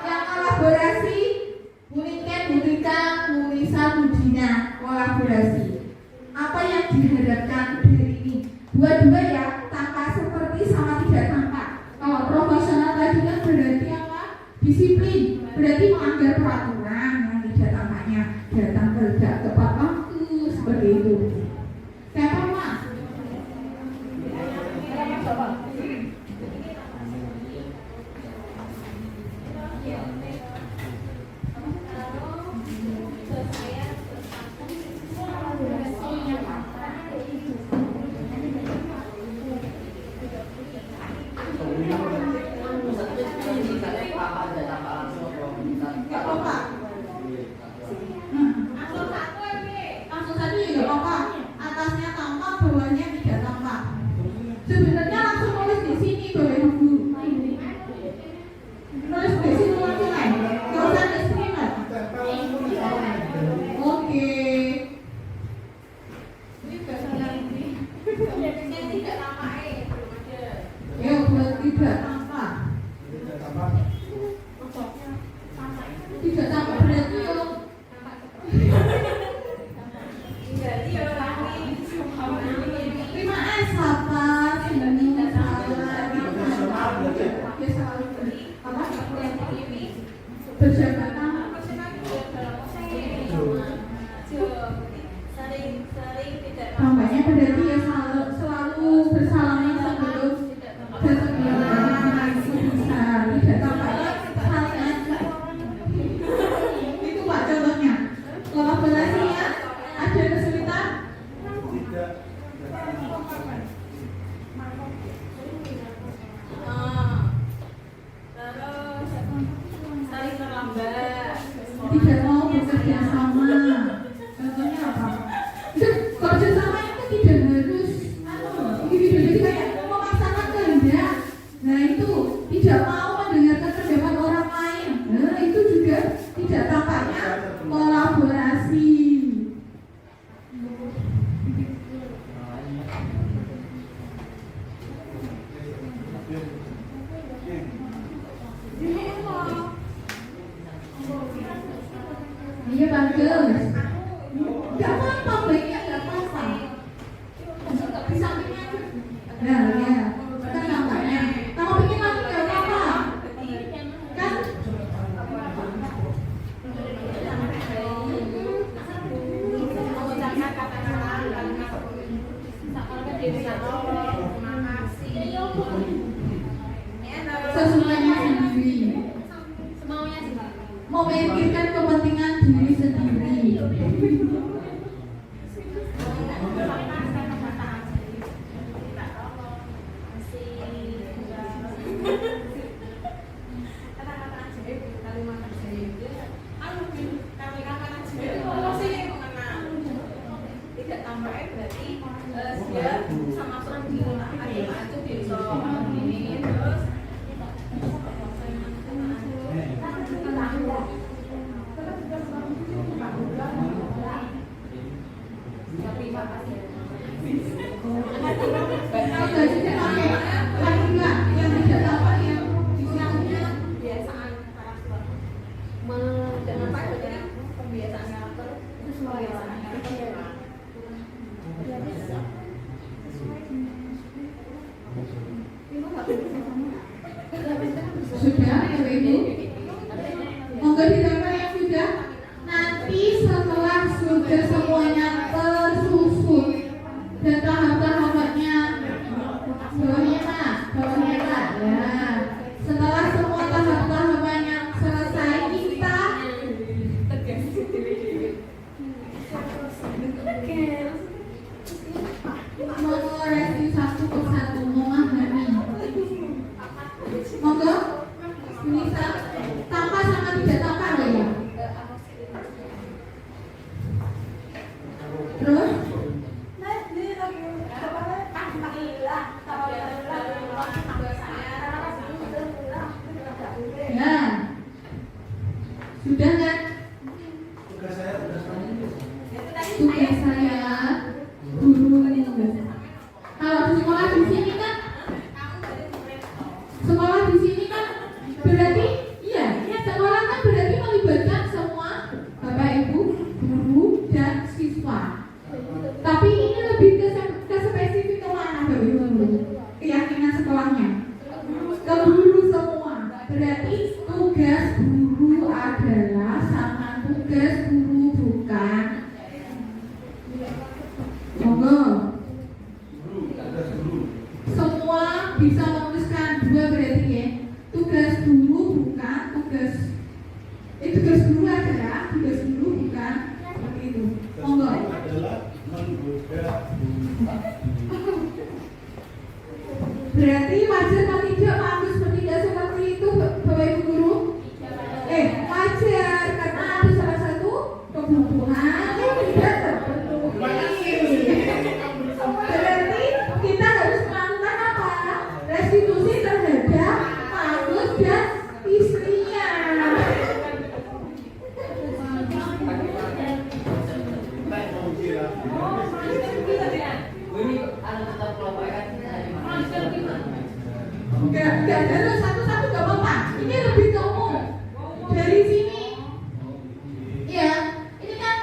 Yang kolaborasi Bu Niken, Bu Rika, Bu Nisa, Bu Dina, kolaborasi. Apa yang diharapkan dari ini? Dua-dua ya, tanpa seperti sama tidak tampak. Kalau profesional tadi kan berarti apa? Disiplin, berarti melanggar peraturan yang tidak tampaknya datang kerja tepat waktu seperti itu. Siapa Mas? Langsung satu juga apa? Atasnya tampak, bawahnya tidak tampak. Sebenarnya langsung nulis di sini Bapak Ibu. Nulis di sini langsung kan? Gak usah di screener. Oke. Ini tidak ini. Tidak tampak ya buat tidak tampak. Tidak tampak berarti yo. Tampaknya berarti ya selalu bersalaman sebelum memikirkan kepentingan diri sendiri. Tidak tambahnya berarti dia bisa masuk di agama itu bisa ini terus pembiasaan karakter Sudah, Ibu? Monggo ditambah yang sudah. Nanti setelah sudah semuanya tersusun dan tahap-tahapannya bawahnya Pak, ya. Setelah semua tahap-tahapannya selesai, kita mengoreksi satu persatu, memahami. Monggo, bisa tanpa sama tidak tanpa loh ya. Terus ya, sudah kan? Tugas saya, tugas kamu. Tugas saya guru. Kalau di sekolah di sini kan, sekolah di sini kan berarti iya, sekolah kan berarti melibatkan semua bapak ibu, guru dan siswa. Tapi ini lebih ke spesifik kemana bapak ibu? Keyakinan sekolahnya ke guru semua. Berarti tugas guru adalah sama tugas guru bukan. Monggo. Semua bisa menuliskan dua berarti ya. Tugas guru bukan tugas. Tugas guru adalah tugas guru bukan seperti itu. Monggo. Adalah menggoda Berarti wajar atau tidak Pak Agus bertindak seperti itu Bapak Ibu Guru? Wajar karena ada salah satu kebutuhan yang tidak terpenuhi. Berarti kita harus melakukan apa? Restitusi terhadap Pak Agus dan istrinya. Enggak ada satu-satu gak apa-apa. Ini lebih ke umum. Dari sini, ya, ini kan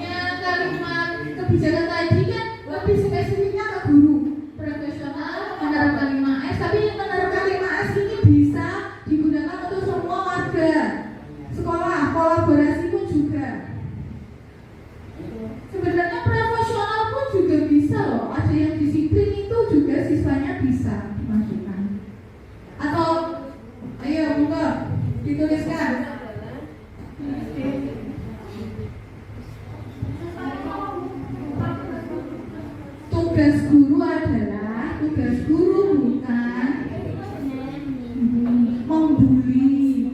yang kalimat kebijakan tadi kan lebih spesifiknya ke guru profesional menerapkan 5S. Tapi yang menerapkan 5S ini bisa digunakan untuk semua warga. Sekolah, kolaborasi pun juga. Sebenarnya profesional pun juga bisa loh. Ada yang disiplin itu juga siswanya bisa dimasukkan. Atau ayo buka dituliskan. Tugas guru adalah tugas guru bukan membuli,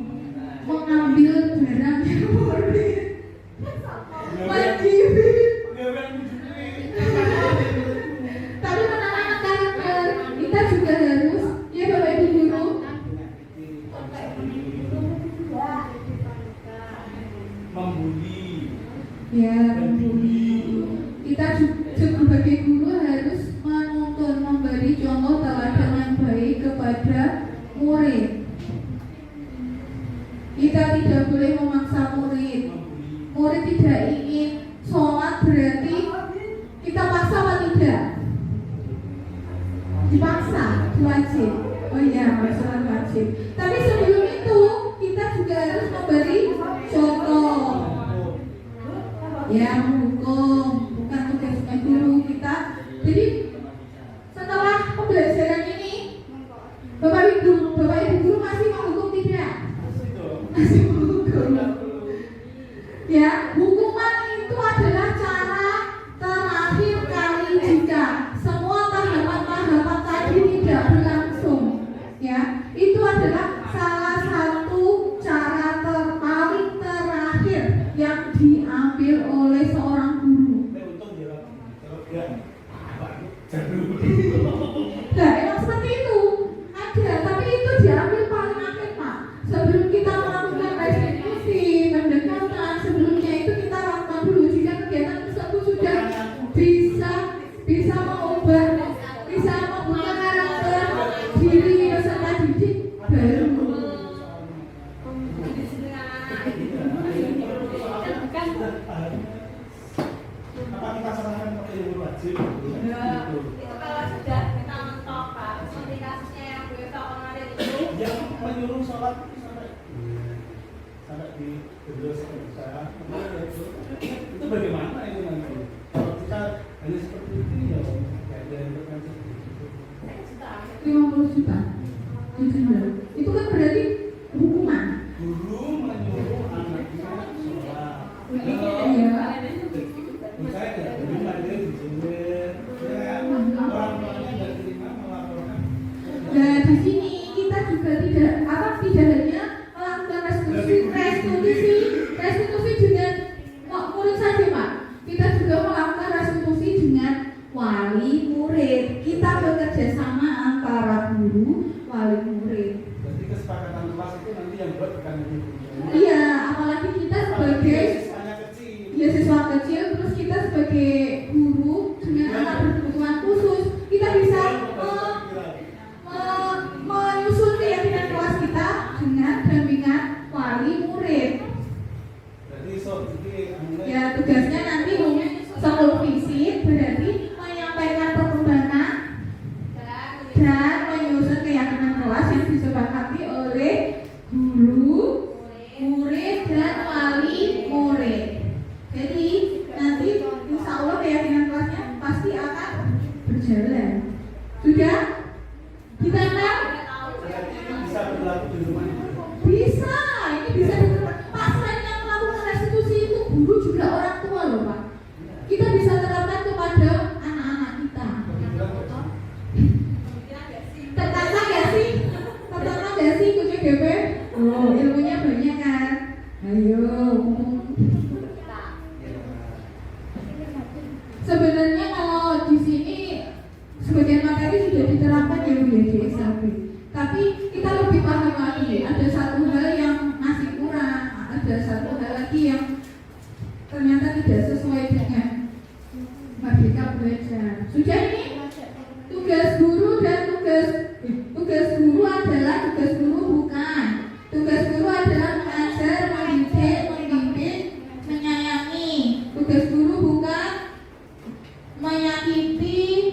mengambil barang yang murid, mencibir. Tapi menanamkan karakter kita juga harus ya Bapak Ibu Guru membuli. ya membuli. Kita juga sebagai guru harus menuntun, memberi contoh teladan yang baik kepada murid. Kita tidak boleh memaksa murid. Murid tidak ingin sholat berarti kita paksa apa tidak? Dipaksa, wajib. Oh iya, masalah wajib. Tapi sebelum itu kita juga harus memberi contoh. Ya, menghukum, bukan tugas guru kita. Jadi setelah pembelajaran ini, Bapak Ibu guru masih menghukum tidak? Masih menghukum. Ya, hukuman itu adalah cara terakhir kali jika semua tahapan-tahapan tadi tidak berlangsung. Ya, itu adalah salah satu cara paling terakhir yang diambil oleh seorang guru. Untung dia kalau dia jadul. Nah, emang seperti itu ada, tapi itu diambil paling akhir, Pak. Sebelum kita melakukan restitusi, pendekatan, sebelumnya itu kita lakukan dulu jika kegiatan tersebut sudah bisa mengubah, bisa membuka karakter diri peserta didik baru. Apa kita serahkan ke ilmu wajib? Itu kalau sudah kita mentok Pak, seperti kasusnya yang besok kemarin itu. Yang menyuruh sholat sampai di beliau saya itu bagaimana itu nanti? Kalau kita hanya seperti itu ya kayak ada intervensi. 50 juta. Itu kan berarti hukuman. Guru menyuruh anaknya sholat. Misalnya ya, guru materi dijemur, ya orang tuanya nggak terima melaporkan. Nah, di sini kita juga tidak hanya melakukan restitusi dengan murid saja, Pak. Kita juga melakukan restitusi dengan wali murid. Kita bekerja sama antara guru, wali murid. Jadi kesepakatan kelas itu nanti yang buat bukan guru. Iya, apalagi kita sebagai Siswa kecil. siswa kecil, terus kita sebagai guru dengan anak berkebutuhan khusus, kita bisa menyusun keyakinan kelas kita dengan dampingan wali murid. Jadi Ya, tugasnya nanti sebelum visit berarti menyampaikan perkembangan dan menyusun keyakinan kelas yang disepakati oleh guru, murid, dan wali murid. Jadi nanti insya Allah keyakinan kelasnya pasti akan berjalan. Sudah? Kita tahu? bisa berlaku di rumah. Bisa, ini bisa diterapkan. Pak, selain yang melakukan restitusi itu guru juga orang tua loh, Pak. Kita bisa terapkan kepada anak-anak kita. Tertantang gak sih? Tertantang gak sih ikut CGP? Oh, ilmunya banyak kan? Ayo. Sebenarnya kalau di sini sebagian materi sudah diterapkan ya Bu ya di SLB. Tapi kita lebih paham lagi. Ada satu hal yang masih kurang, ada satu hal lagi yang ternyata tidak sesuai dengan Merdeka Belajar. Sudah ini tugas guru dan tugas guru adalah tugas guru bukan. Tugas guru adalah mengajar, mendidik, membimbing, menyayangi. Tugas guru bukan menyakiti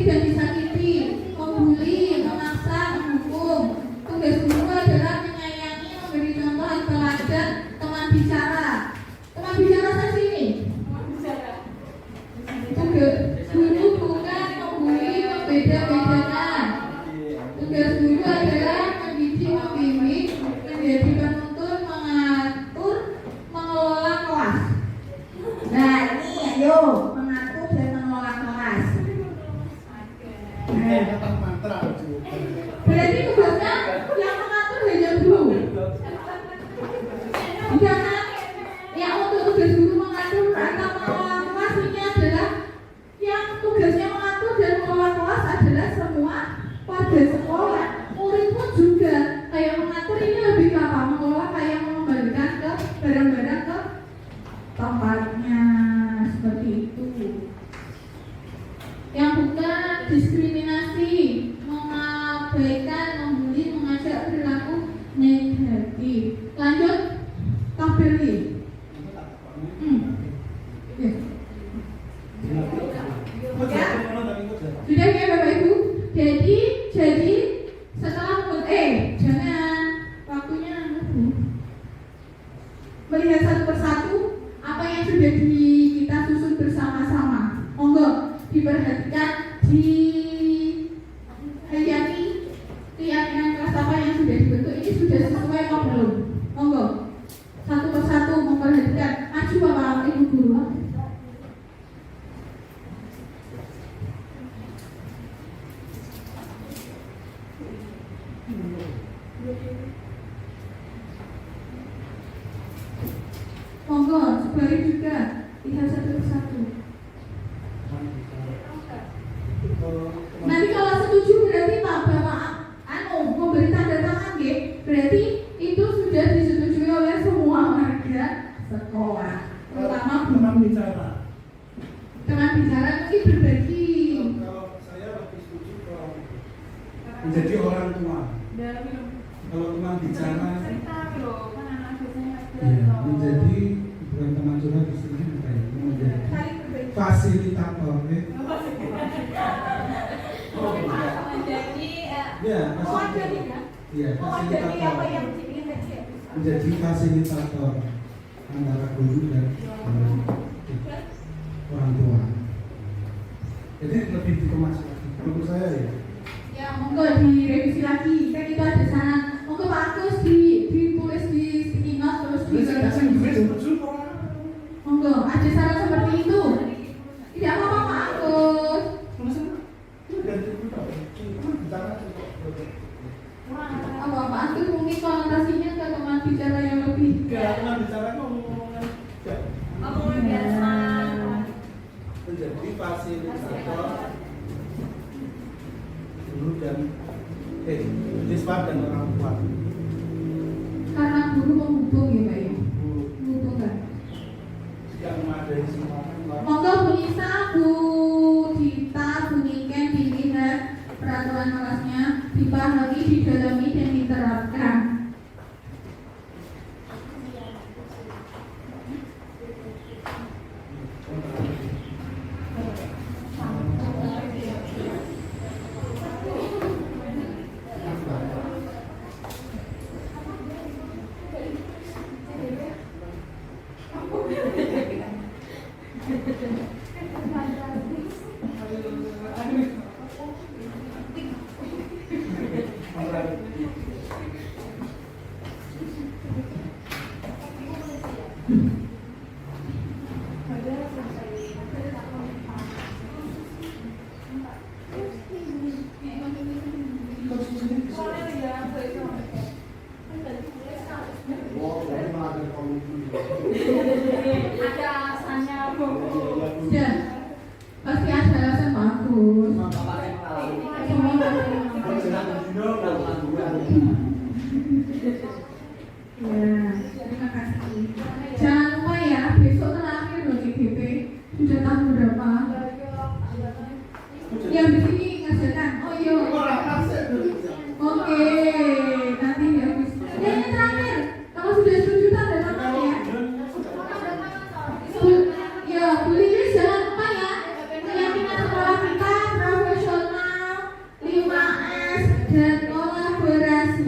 dan disakiti, membuli, memaksa, menghukum. Tugas guru adalah menyayangi, memberi contoh yang teladan, teman bicara. Teman bicara saya sini. Tugas guru bukan membuli, membeda-bedakan. Tugas guru adalah mendidik, membimbing, menjadi penuntun, mengatur, mengelola kelas. Nah, ini ayo mengatur dan mengelola kelas. Mantra. Berarti tugasnya yang mengatur hanya guru. Jangan yang untuk tugas guru mengatur atau mengelola kelas ini adalah yang tugasnya mengatur dan mengelola kelas adalah semua warga sekolah. Murid pun juga kayak mengatur ini lebih ke apa? Mengelola kayak mengembalikan ke barang-barang ke tempatnya seperti itu. Yang bukan diskriminasi, mengabaikan, membuli, mengajak perilaku negatif. Lanjut, tabeli. Sudah ya Bapak Ibu. Jadi Monggo, Subari juga lihat satu persatu. Nanti kalau setuju berarti tak bawa memberi tanda tangan ya. Berarti itu sudah disetujui oleh semua warga sekolah, terutama teman guru. bicara. Teman bicara mungkin berbagi. Kalau saya lebih setuju kalau menjadi orang tua. Kalau teman bicara ya, menjadi bukan teman curhat di sini apa ya? Menjadi fasilitator. Ya, fasilitator. Ya, fasilitator. Menjadi fasilitator antara guru dan orang tua. Jadi lebih dikemas lagi. Menurut saya ya. Ya, monggo direvisi lagi. Kan itu ada saran. Monggo Pak Agus ditulis di sticky note terus di. Monggo, ada saran seperti itu. Tidak apa-apa Pak Agus. Apa Pak Agus mungkin konotasinya ke teman bicara yang lebih. Teman bicara ngomongan biasa. menjadi fasilitator guru dan siswa dan orang tua. Karena guru menghubung ya Pak ya. Menghubungkan. Jika memadai semua Monggo Bu Nisa, Bu Dita, Bu Niken dilihat peraturan kelasnya, dipahami, didalami dan diterapkan. Ada alasannya Bu. Ya, pasti ada alasan bagus. Ya, terima kasih. Jangan lupa ya, besok terakhir loh GBP. Sudah tahun berapa? Yang di sini ngajarkan. Oh iya. Oke, nanti habis. Ya ini terakhir. Kalau sudah setuju tanda tangan ya. Ya, Bu Lilis jangan lupa ya. Keyakinan sekolah kita profesional, 5S dan kolaborasi.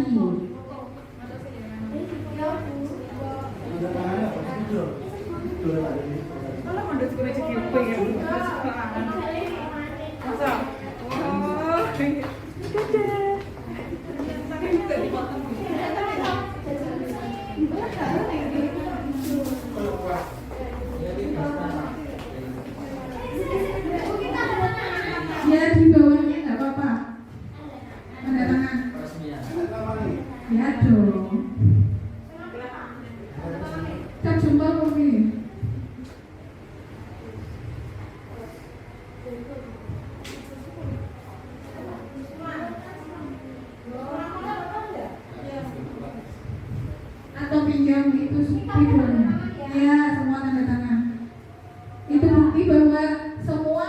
Ya di bawahnya nggak apa-apa. Tanda tangan. Ya dong. Kita jumpa kopi. Atau pinjam itu videonya. Ya, semua tanda tangan. Itu bukti bahwa semua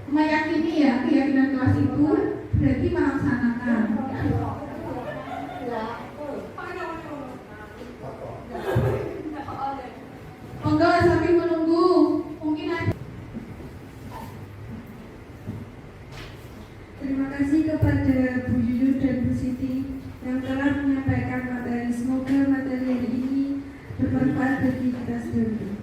meyakini ya keyakinan kelas itu berarti melaksanakan. Monggo sambil menunggu mungkin ada. Terima kasih kepada Bu Yuyu dan Bu Siti yang telah menyampaikan materi. Semoga materi hari ini bermanfaat bagi kita semua.